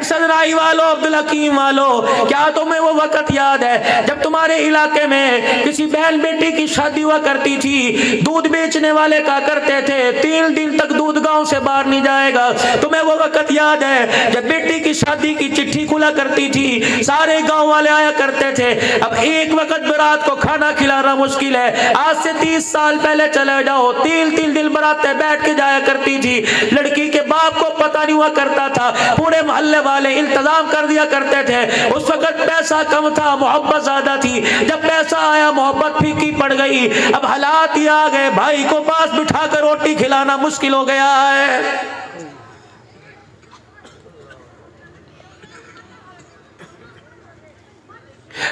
सजराई वालों, अब्दुल हकीम वालों, क्या तुम्हें वो वक्त याद है जब तुम्हारे इलाके में किसी बहन बेटी की शादी हुआ करती थी? दूध बेचने वाले कहा करते थे 3 दिन तक दूध गांव से बाहर नहीं जाएगा। तुम्हें वो वक्त याद है जब बेटी की शादी की चिट्ठी खुला करती थी, सारे गांव वाले आया करते थे। अब एक वक्त बारात को खाना खिलाना मुश्किल है। आज से 30 साल पहले चले जाओ, 3 दिन बारातें बैठ के जाया करती थी। लड़की के बाप को पता नहीं हुआ करता था, पूरे मोहल्ले वाले इंतजाम कर दिया करते थे। उस वक्त पैसा कम था, मोहब्बत ज्यादा थी। जब पैसा आया मोहब्बत फीकी पड़ गई। अब हालात ही आ गए, भाई को पास बिठाकर रोटी खिलाना मुश्किल हो गया है।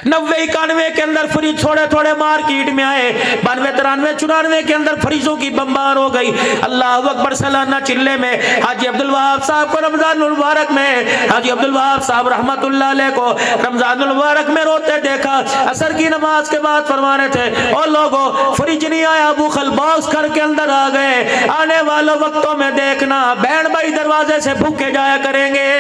90-91 के अंदर फ्रिज थोड़े थोड़े मार्केट में आए। 92-93-94 के अंदर फ्रिजों की बम्बार हो गई। अल्लाह अकबर। सालाना चिल्ले में हाजी अब्दुल वहाब साहब को रमजानुल मुबारक में, हाजी अब्दुल वहाब साहब रहमतुल्लाह अलैह को रमजानुल मुबारक में रोते देखा। असर की नमाज के बाद फरमा रहे थे और लोगों फ्रिज नहीं आया, अबू खल बॉक्स घर के अंदर आ गए। आने वाले वक्तों में देखना बहन भाई दरवाजे से भूखे जाया करेंगे।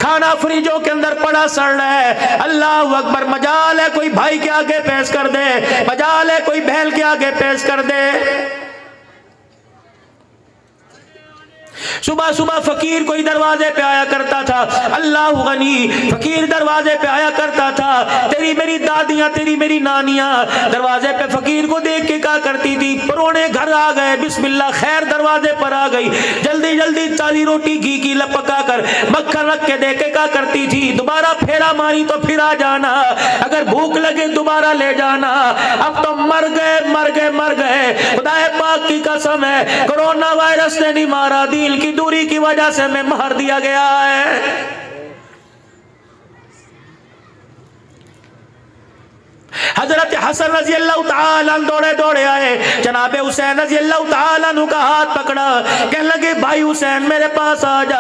खाना फ्रिजों के अंदर पड़ा सड़ रहा है। अल्लाह अकबर। मजाल है कोई भाई के आगे पेश कर दे, मजाल है कोई बहन के आगे पेश कर दे। सुबह सुबह फकीर कोई दरवाजे पे आया करता था। अल्लाह गनी। फकीर दरवाजे पे आया करता था। तेरी मेरी दादियां, तेरी मेरी नानियां दरवाजे पे फकीर को देख के कहा करती थी परोने घर आ गए, बिस्मिल्लाह खैर दरवाजे पर आ गई। जल्दी जल्दी ताजी रोटी घी की लपका कर मक्खन रख के दे के कहा करती थी दोबारा फेरा मारी तो फिर आ जाना, अगर भूख लगे दोबारा ले जाना। अब तो मर गए मर गए मर गए। खुदाए पाक की कसम है कोरोना वायरस ने नहीं मारा, दिल की दूरी की वजह से मैं मार दिया गया है। हजरत हसन रजी अल्लाह तआला दौड़े दौड़े आए, जनाबे हुसैन रजी अल्लाह तआला का हाथ पकड़ा, कहने लगे भाई हुसैन मेरे पास आ जा।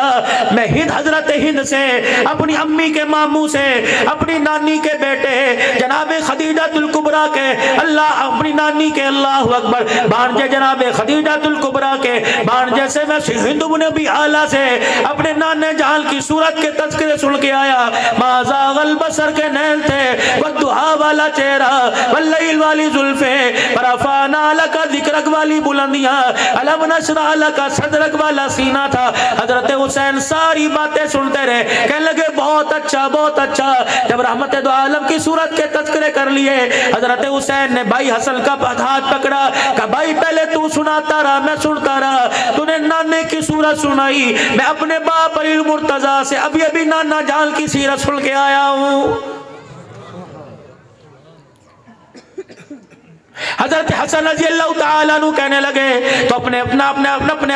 मैं हिंद हजरत हिंद से अपनी अम्मी के मामू से अपनी नानी के बेटे जनाबे खदीजातुल कुबरा के अल्लाह अपनी नानी के अल्लाह अकबर भांजे जनाबे खदीजातुल कुबरा के भांजे से मैं हिंदू नबी आला से अपने नाने जान की सूरत के तज़किरे सुन के आया। माज़ागल बसर के नैन थे, वद्दुहा वाला चेहरा, वल्लैल वाली जुल्फे, वरफ़अना लका ज़िक्रक वाली बुलंदियां, अलम नशरह लका सदरक वाला सीना था। हजरत हुसैन सारी बातें सुनते रहे, कहने लगे बहुत अच्छा बहुत अच्छा। जब रहमत दो आलम की सूरत के तज़किरे कर लिए, हजरत हुसैन ने भाई हसन का हाथ पकड़ा, कहा भाई पहले तू सुनाता रहा मैं सुनता रहा, तूने नाने की सूरत सुनाई, मैं अपने बाप अली मुर्तजा से अभी अभी नाना जान की सीरत सुन के आया हूँ। हजरत हसन रज़ी अल्लाह तआला अन्हु कहने लगे तो अपने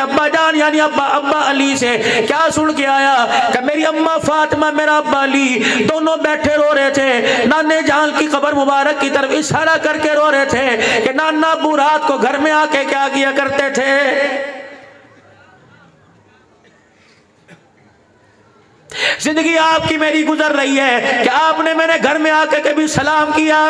अब्बा जान यानी अब्बा अली से क्या सुन के आया कि मेरी अम्मा फातिमा मेरा अब्बा अली दोनों बैठे रो रहे थे, नाने जान की कब्र मुबारक की तरफ इशारा करके रो रहे थे कि नाना अब्बू रात को घर में आके क्या किया करते थे। जिंदगी आपकी मेरी गुजर रही है, क्या आपने मेरे घर में आके कभी सलाम किया?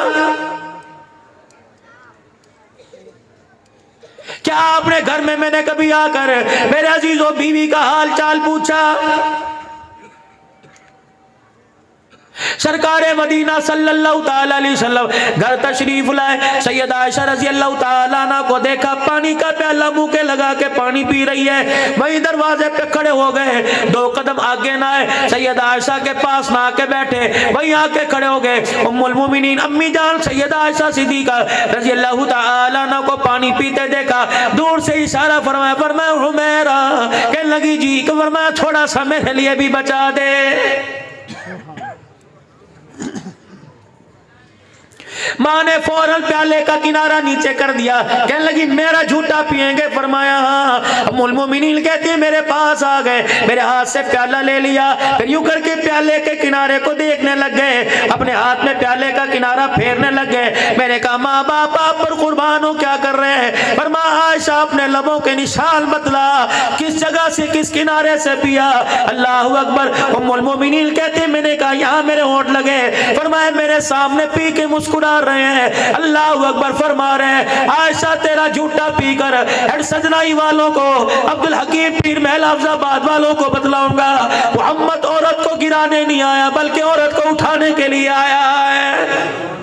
क्या आपने घर में मैंने कभी आकर मेरे अजीजों बीवी का हाल चाल पूछा? सरकारे मदीना सल्लल्लाहु ताला अलैहि वसल्लम घर तशरीफ लाए। सैयदा आयशा रज़ी अल्लाह ताला अन्हा को देखा पानी का प्याला मुंह के लगा के पानी पी रही है। वही दरवाजे पे खड़े हो गए, 2 कदम आगे ना आए, सैयदा आयशा के पास ना आके बैठे, वही आके खड़े हो गए। उम्मुल मोमिनीन अम्मी जान सैयदा आयशा सिद्दीका रज़ी अल्लाह ताला अन्हा को पानी पीते देखा, दूर से इशारा फरमाया, फरमाया हुमैरा, कहने लगी जी, फरमाया थोड़ा सा मेरे लिए भी बचा दे। माँ ने फौरन प्याले का किनारा नीचे कर दिया, कहने लगी मेरा झूठा पिएंगे? फरमाया हाँ। उम्मुल मोमिनीन कहती है मेरे पास आ गए, मेरे हाथ से प्याला ले लिया, फिर यूं करके प्याले के किनारे को देखने लग गए, अपने हाथ में प्याले का किनारा फेरने लग गए। मैंने कहा माँ बाप आप पर कुर्बान हो, क्या कर रहे हैं? फरमाया आयशा अपने लबों के निशान बतला, किस जगह से किस किनारे से पिया। अल्लाहु अकबर। उम्मुल मोमिनीन कहती मैंने कहा यहाँ मेरे होंठ लगे। फरमाया मेरे सामने पी के मुस्कुरा रहे हैं, अल्लाहु अकबर फरमा रहे हैं आयशा तेरा झूठा पीकर हेड सजनाई वालों को, अब्दुल हकीम पीर महल अफजाबाद वालों को बतलाऊंगा, मोहम्मद औरत को गिराने नहीं आया बल्कि औरत को उठाने के लिए आया है।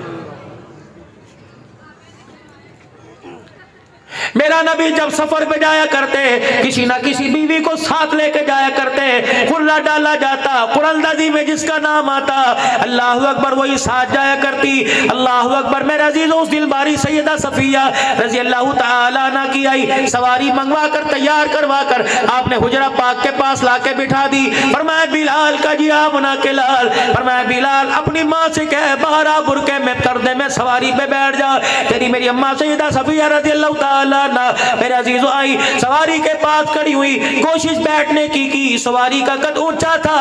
मेरा नबी जब सफर पे जाया करते, किसी ना किसी बीवी को साथ लेके जाया करते, कुर्रा डाला जाता, कुरंदाजी में जिसका नाम आता, अल्लाहु अकबर वही साथ जाया करती। अल्लाहु अकबर। मेरे अजीजों उस दिलबारी सैयदा सफिया रजी अल्लाह तआला अन्हा की आई, सवारी मंगवा कर तैयार करवा कर आपने हुजरा पाक के पास लाके बिठा दी। फरमाया बिलाल का जी आप बना के लाल, फरमाया बिलाल अपनी माँ से कह बाहर बुरके में पर्दे में सवारी पे बैठ जा। तेरी मेरी अम्मा सैयदा सफिया रजी अल्लाह तआला मेरे अजीजों आई, सवारी के पास खड़ी हुई, कोशिश बैठने की सवारी का कद ऊंचा था,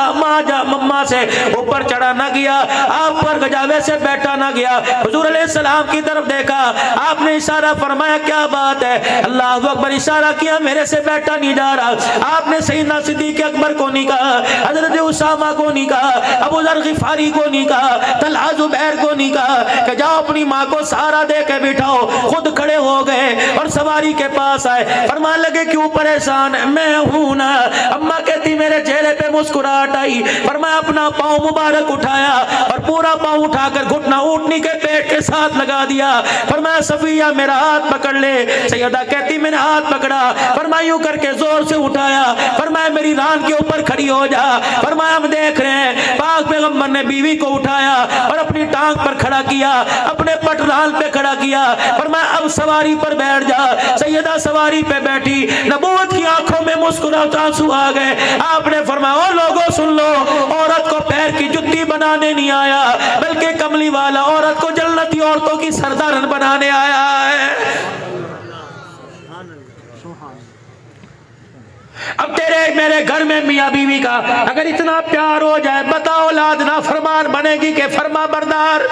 मम्मा से ऊपर चढ़ा ना गया, आप पर गजावे से बैठा ना गया। हुजूर अलैहिस्सलाम की तरफ देखा, आपने इशारा फरमाया क्या बात है? अल्लाहु अकबर इशारा किया, मेरे से बैठा नहीं जा रहा। आपने सैयदना सिद्दीक अकबर को नहीं कहा, हजरत उसामा को नहीं कहा, अबू जर गिफारी को नहीं कहा, तलहा जुबैर को नहीं कहा कि जाओ अपनी माँ को सहारा दे के बिठाओ। खुद खड़े हो गए और सवारी के पास आए, फरमान लगे क्यों परेशान है? मैं हूं ना। अम्मा कहती मेरे चेहरे पे मुस्कुराहट आई, फरमाया अपना पांव मुबारक उठाया और पूरा पांव उठाकर घुटना ऊँटनी के पेट के साथ लगा दिया। फरमाया सफिया मेरा हाथ पकड़ ले। सैयदा कहती मैंने हाथ पकड़ा, फरमाया यूं करके जोर से उठाया, फरमाया मेरी रान के ऊपर खड़ी हो जा। फरमाया हम देख रहे हैं पाक पैगंबर ने बीवी को उठाया और अपनी टांग पर खड़ा किया, अपने पटराल पे खड़ा किया। फरमाया अब सवारी पर बैठ जा। सैयदा सवारी पे बैठी, नबूवत की आंखों में मुस्कुराहट आंसू आ गए। आपने फरमाया ओ लोगों सुन लो, औरत को पैर की जुत्ती बनाने नहीं आया बल्कि कमली वाला औरत को जन्नती औरतों की सरदारन बनाने आया है। अब तेरे मेरे घर में मियाँ बीवी का अगर इतना प्यार हो जाए, बताओ औलाद ना फरमान बनेगी कि फरमा बरदार?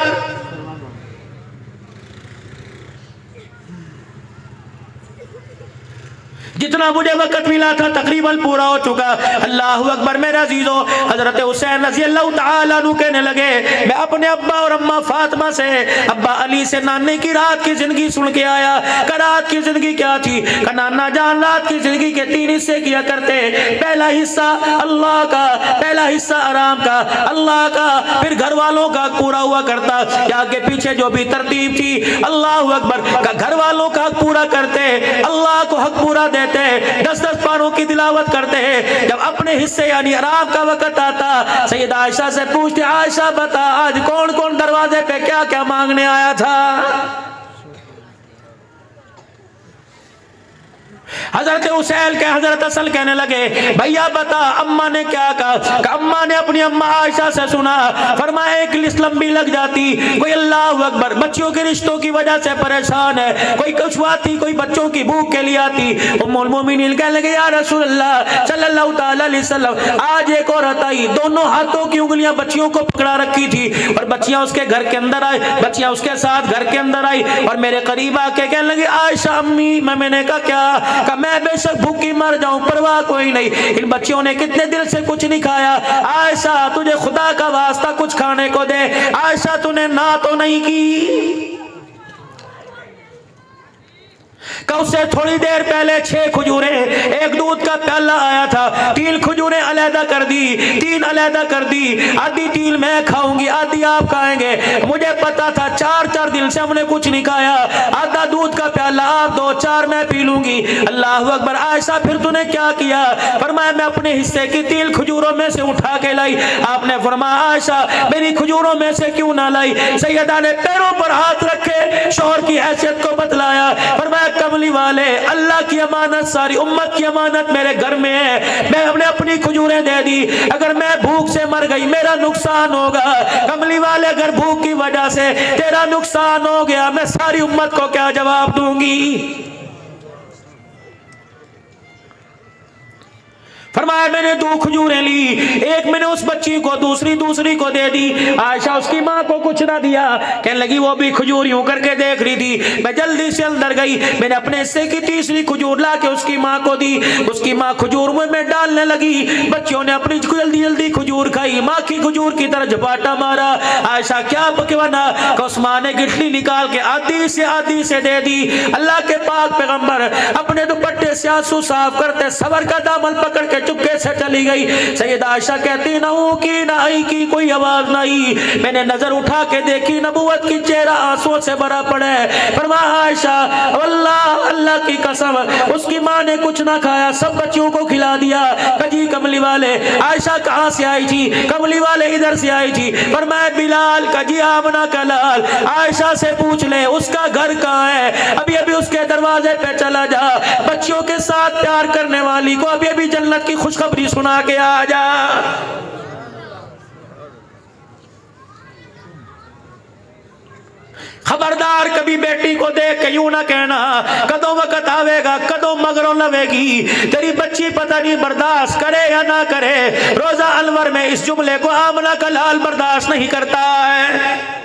जितना मुझे वक्त मिला था तकरीबन पूरा हो चुका। अल्लाहु अकबर। मेरे अजीजों हजरत हुसैन रजी अल्लाह तआला अन्हु कहने लगे मैं अपने अब्बा और अम्मा फातिमा से, अब्बा अली से नानी की रात की जिंदगी सुन के आया। रात की जिंदगी क्या थी? नाना जान रात की जिंदगी के 3 हिस्से किया करते। पहला हिस्सा अल्लाह का, पहला हिस्सा आराम का, अल्लाह का, फिर घर वालों का पूरा हुआ करता। आगे पीछे जो भी तरतीब थी अल्लाहु अकबर, घर वालों का पूरा करते, अल्लाह को हक पूरा देते, 10-10 पारों की तिलावत करते हैं। जब अपने हिस्से यानी आराम का वक्त आता, सैयदा आयशा से पूछते आयशा बता आज कौन कौन दरवाजे पे क्या क्या मांगने आया था? हजरत हुसैन के हजरत असल कहने लगे भैया बता अम्मा ने क्या कहा? अम्मा ने अपनी अम्मा आयशा से सुना, फरमाया एक लिस्ट लंबी लग जाती, कोई अल्लाह अकबर बच्चों के रिश्तों की वजह से परेशान है, कोई कुछ आती, कोई बच्चों की भूख के लिए आती। उम्मुल मोमिनीन कहने लगे या रसूल अल्लाह सल्लल्लाहु तआला अलैहि वसल्लम आज एक औरत आई, दोनों हाथों की उंगलियां बच्चियों को पकड़ा रखी थी और बच्चियां उसके घर के अंदर आई, बच्चियां उसके साथ घर के अंदर आई और मेरे करीब आके कहने लगी आयशा अम्मी। मैंने कहा क्या? मैं बेशक भूखी मर जाऊं परवाह कोई नहीं, इन बच्चियों ने कितने दिल से कुछ नहीं खाया। आयशा तुझे खुदा का वास्ता कुछ खाने को दे। आयशा तूने ना तो नहीं की? उससे थोड़ी देर पहले 6 खजूरें, एक दूध का प्याला आया था, 3 खजूरें अलहदा कर दी दी, 3 अलहदा कर दी, आधी 3 मैं खाऊंगी, आधी आप खाएंगे। मुझे पता था 4 दिन से हमने कुछ नहीं खाया, आधा दूध का प्याला आप दो, 4 मैं पी लूंगी। अल्लाह अकबर। आयशा फिर तूने क्या किया? फरमाया मैं अपने हिस्से की तिल खजूरों में से उठा के लाई। आपने फरमाया आयशा मेरी खजूरों में से क्यों ना लाई? सैयदा ने पैरों पर हाथ रखे, शौहर की हैसियत को बतलाया। फरमाया कमली वाले, अल्लाह की अमानत, सारी उम्मत की अमानत मेरे घर में है, मैं हमने अपनी खजूरें दे दी, अगर मैं भूख से मर गई मेरा नुकसान होगा। कमली वाले अगर भूख की वजह से तेरा नुकसान हो गया, मैं सारी उम्मत को क्या जवाब दूंगी? फरमाया मैंने 2 खजूरें ली, एक मैंने उस बच्ची को, दूसरी को दे दी। आयशा उसकी माँ को कुछ ना दिया, कहने लगी वो भी खजूर यूं करके देख रही थी। मैं जल्दी से अंदर गई, मैंने अपने हिस्से की तीसरी खजूर ला के उसकी माँ को दी। उसकी माँ खजूर मुंह में डालने लगी, बच्चों ने अपनी जल्दी खजूर खाई, माँ की खजूर की तरह झपाटा मारा। आयशा क्या पकवाना? उस माँ ने गिटली निकाल के आधी से दे दी। अल्लाह के पाक पैगंबर अपने दुपट्टे से आंसू साफ करते सबर का दामन पकड़ के चुपके से चली गई। सैयदा आयशा कहती ना हूं की ना आई की कोई आवाज नहीं, मैंने नजर उठा के देखी, नबूवत की चेहरा आंसुओं से भरा पड़ा है। फरमाया आयशा अल्लाह की कसम उसकी मां ने कुछ ना खाया, सब बच्चियों को खिला दिया। कजी कमली वाले, आयशा कहां से आई थी? कमली वाले इधर से आई थी। फरमाया बिलाल कजी आमना का लाल, आयशा से पूछ ले उसका घर कहां है, अभी अभी उसके दरवाजे पे चला जा, बच्चियों के साथ प्यार करने वाली को अभी अभी जन्नत की खुशखबरी सुना के आ जा। खबरदार कभी बेटी को देख के यूं ना कहना कदों वक्त आवेगा कदों मगरों लवेगी, तेरी बच्ची पता नहीं बर्दाश्त करे या ना करे। रोजा अलवर में इस जुमले को आमना का लाल बर्दाश्त नहीं करता है।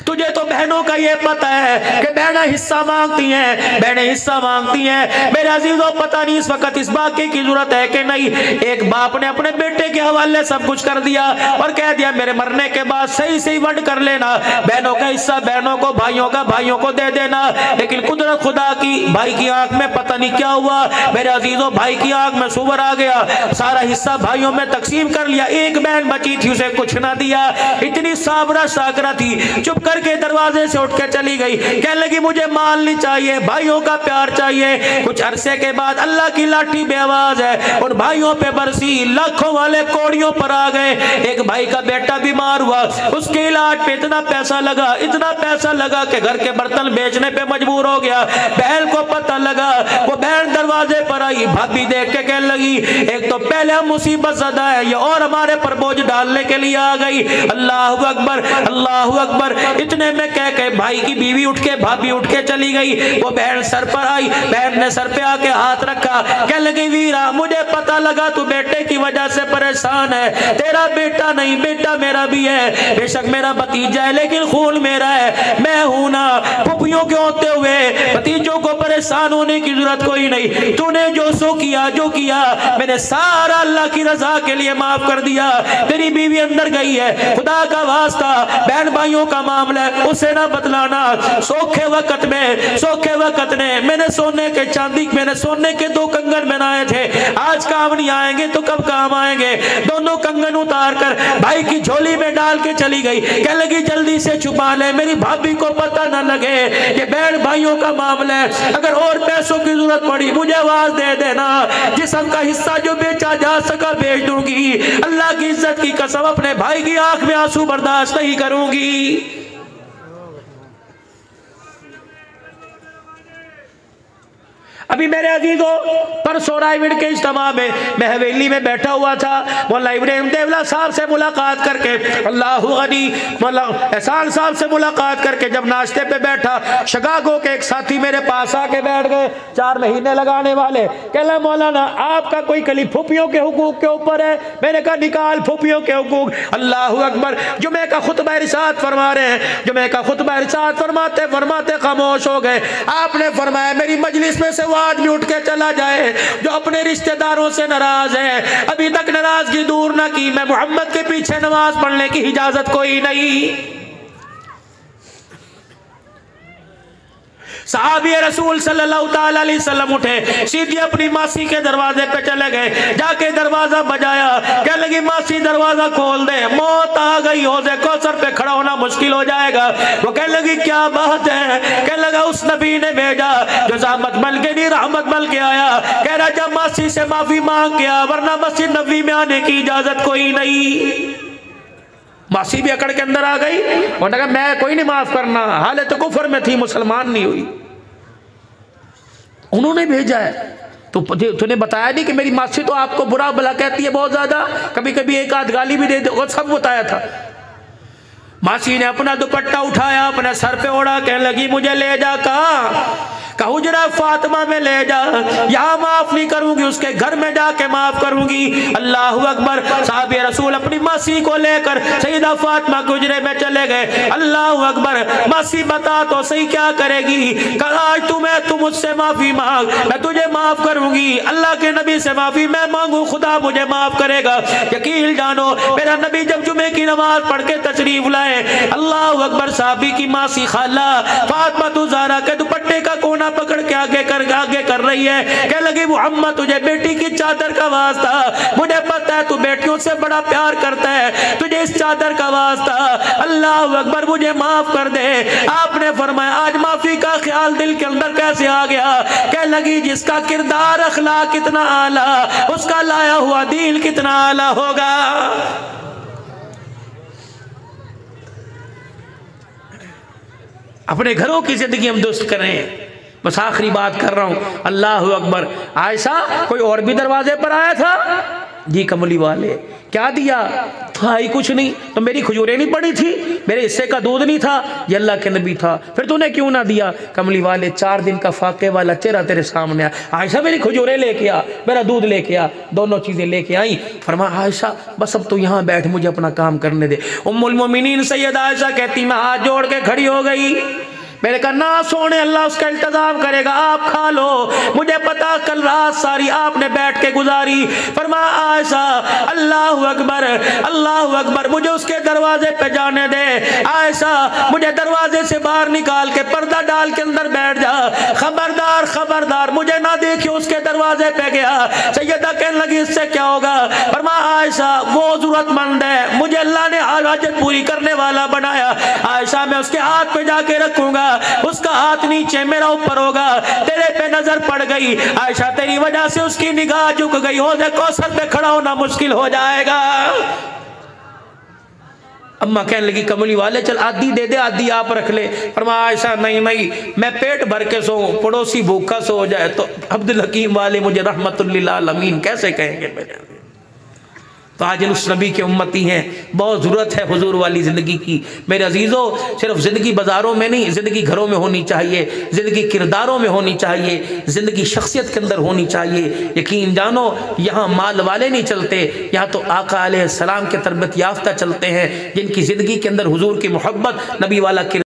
तुझे तो बहनों का ये पता है कि बहनें हिस्सा मांगती हैं, बहनें हिस्सा मांगती हैं। मेरे अजीजों पता नहीं इस वक्त इस बाकी की जरूरत है कि नहीं। एक बाप ने अपने बेटे के हवाले सब कुछ कर दिया और कह दिया मेरे मरने के बाद सही सही वंड कर लेना, बहनों का हिस्सा बहनों को, भाइयों का भाइयों को दे देना। लेकिन कुदरत खुदा की, भाई की आंख में पता नहीं क्या हुआ, मेरे अजीजों भाई की आंख में सुवर आ गया, सारा हिस्सा भाइयों में तकसीम कर लिया। एक बहन बची थी उसे कुछ ना दिया, इतनी साबरा साकरा थी, चुप करके दरवाजे से उठ के चली गई। कहने लगी मुझे माल नहीं चाहिए, भाइयों का प्यार चाहिए। कुछ अरसे के बाद अल्लाह की लाठी बेआवाज है, उन भाइयों पे बरसी, लाखों वाले कोड़ियों पर आ गए। एक भाई का बेटा बीमार हुआ, उसके इलाज पे इतना पैसा लगा कि घर के बर्तन बेचने पे मजबूर हो गया। बहन को पता लगा, वो बहन दरवाजे पर आई, भाभी देख के कहने लगी एक तो पहले हम मुसीबत ज़दा है ये और हमारे पर बोझ डालने के लिए आ गई। अल्लाह अकबर अल्लाह अकबर। इतने में कह के भाई की बीवी उठ के, भाभी उठ के चली गई। वो बहन सर पर आई, बहन ने सर पे आके हाथ रखा, कहने लगी वीरा मुझे पता लगा तू बेटे की वजह से परेशान है, तेरा बेटा नहीं बेटा मेरा भी है, बेशक मेरा भतीजा है लेकिन खून मेरा है, मैं हूं ना। फुफियों के होते हुए भतीजों को परेशान होने की जरूरत कोई नहीं। तूने जो किया मैंने सारा अल्लाह की रजा के लिए माफ कर दिया। तेरी बीवी अंदर गई है, खुदा का वास्ता बहन भाइयों का मामला है उसे ना बतलाना। सोखे वक्त में मैंने सोने के 2 कंगन बनाए थे, आज काम नहीं आएंगे तो कब काम आएंगे। दोनों कंगन उतार कर भाई की झोली में डाल के चली गई। कहने लगी जल्दी से छुपा ले, मेरी भाभी को पता ना लगे ये बहन भाइयों का मामला है। अगर और पैसों की जरूरत पड़ी मुझे आवाज दे देना, जिस्म का हिस्सा जो बेचा जा सका बेच दूंगी। अल्लाह की इज्जत की कसम अपने भाई की आंख में आंसू बर्दाश्त नहीं करूंगी। अभी मेरे अजीजों परसों रायविड़ के इज्तिमा में मैं हवेली में बैठा हुआ था, मौला इब्राहिम देवला साहब से मुलाकात करके, अल्लाह गनी मौला एहसान साहब से मुलाकात करके जब नाश्ते पे बैठा, शिकागो के एक साथी मेरे पास आके बैठ गए, 4 महीने लगाने वाले। कहला मौलाना आपका कोई कली फुफियों के हुकूक के ऊपर है? मैंने कहा निकाल फुफियों के हुकूक। अल्लाह अकबर। जुमे का खुतबा इरशाद फरमा रहे हैं, जुमे का खुतबा इरशाद फरमाते फरमाते खामोश हो गए। आपने फरमाया मेरी मजलिस में से आज भी उठ के चला जाए जो अपने रिश्तेदारों से नाराज है, अभी तक नाराजगी दूर ना की, मैं मोहम्मद के पीछे नमाज पढ़ने की इजाजत कोई नहीं। सहाबी रसूल सल्लल्लाहु ताला अलैहि वसल्लम उठे, सीधी अपनी मासी के दरवाजे पे चले गए, जाके दरवाजा बजाया, कह लगी मासी दरवाजा खोल दे, मौत आ गई, हौज़े कौसर पे खड़ा होना मुश्किल हो जाएगा। वो कह लगी क्या बात है, कह लगा उस नबी ने भेजा जो ज़हमत मल के नहीं रहमत मल के आया, कह रहा जब मासी से माफी मांग गया, वरना मस्जिद नबी में आने की इजाजत कोई नहीं। मासी भी अकड़ के अंदर आ गई, उन्होंने कहा मैं कोई नहीं माफ करना, हालत कुफर में थी, मुसलमान नहीं हुई। उन्होंने भेजा है तो तूने बताया नहीं कि मेरी मासी तो आपको बुरा भला कहती है बहुत ज्यादा, कभी कभी एक आध गाली भी दे दो, और सब बताया था। मासी ने अपना दुपट्टा उठाया, अपने सर पे ओढ़ा, कहने लगी मुझे ले जा, कहा हुजरा फातिमा में ले जा, यहाँ माफ नहीं करूंगी, उसके घर में जाके माफ करूंगी। अल्लाह अकबर। साहब रसूल अपनी मासी को लेकर सईदा फातिमा के हुजरे में चले गए। अल्लाह अकबर। मासी बता तो सही क्या करेगी? कहा आज तू मुझसे माफी मांग, मैं तुझे माफ करूंगी। अल्लाह के नबी से माफी मैं मांगू, खुदा मुझे माफ करेगा। यकीन जानो मेरा नबी जब जुमे की नमाज पढ़ के तशरीफ लाए, अल्लाह अकबर, साहबी की मासी खाला फातिमा ज़हरा के दुपट्टे का कोना पकड़ के आगे कर रही है, कह लगी मुहम्मद तुझे बेटी की चादर का वास्ता, मुझे पता है तू बेटियों से बड़ा प्यार करता है, तुझे इस चादर का वास्ता, अल्लाह अकबर मुझे माफ कर दे। आपने फरमाया आज माफी का ख्याल दिल के अंदर कैसे आ गया? कह लगी जिसका किरदार अखलाक कितना आला, उसका लाया हुआ दिल कितना आला होगा। अपने घरों की जिंदगी हम दुरुस्त करें। बस आखिरी बात कर रहा हूं, अल्लाह अकबर। आयशा कोई और भी दरवाजे पर आया था जी, कमली वाले क्या दिया था? ही कुछ नहीं, तो मेरी खजूरें नहीं पड़ी थी, मेरे हिस्से का दूध नहीं था, ये अल्लाह के नबी था, फिर तूने क्यों ना दिया? कमली वाले 4 दिन का फाके वाला चेहरा तेरे सामने आ। आयशा मेरी खजूरें लेके आ, मेरा दूध लेके आ, दोनों चीजें लेके आई। फरमाया आयशा बस अब तो यहाँ बैठ, मुझे अपना काम करने दे। उम्मुल मोमिनीन सैयदा आयशा कहती मैं हाथ जोड़ के खड़ी हो गई, मैंने कहा ना सोने, अल्लाह उसका इंतजाम करेगा, आप खा लो, मुझे पता कल रात सारी आपने बैठ के गुजारी। फरमाया आयशा अल्लाह अकबर, अल्लाह अकबर, मुझे उसके दरवाजे पे जाने दे। आयशा मुझे दरवाजे से बाहर निकाल के पर्दा डाल के अंदर बैठ जा, खबरदार खबरदार मुझे ना देखियो। उसके दरवाजे पे गया, सैयदा कहने लगी इससे क्या होगा? फरमाया आयशा वो जरूरतमंद है, मुझे अल्लाह ने हाजत पूरी करने वाला बनाया। आयशा मैं उसके हाथ पे जाके रखूंगा, उसका हाथ नीचे मेरा ऊपर होगा। तेरे पे नजर पड़ गई आयशा, तेरी वजह से उसकी निगाह झुक गई, हौज़े कौसर पे खड़ा होना मुश्किल हो जाएगा। अम्मा कहने लगी कमली वाले चल आधी दे दे, आधी आप रख ले। फरमाया आयशा नहीं नहीं, मैं पेट भर के सो, पड़ोसी भूखा सो जाए तो अब्दुल हकीम वाले मुझे रहमतुल लिल आलमीन कैसे कहेंगे मेरे? तो आज उस नबी के उम्मती हैं, बहुत ज़रूरत है हुजूर वाली ज़िंदगी की। मेरे अजीज़ों सिर्फ ज़िंदगी बाज़ारों में नहीं, ज़िंदगी घरों में होनी चाहिए, ज़िंदगी किरदारों में होनी चाहिए, ज़िंदगी शख्सियत के अंदर होनी चाहिए। यकीन जानो यहाँ माल वाले नहीं चलते, यहाँ तो आका अलैहिस्सलाम के तरबियत याफ्ता चलते हैं, जिनकी ज़िंदगी के अंदर हुजूर की मोहब्बत, नबी वाला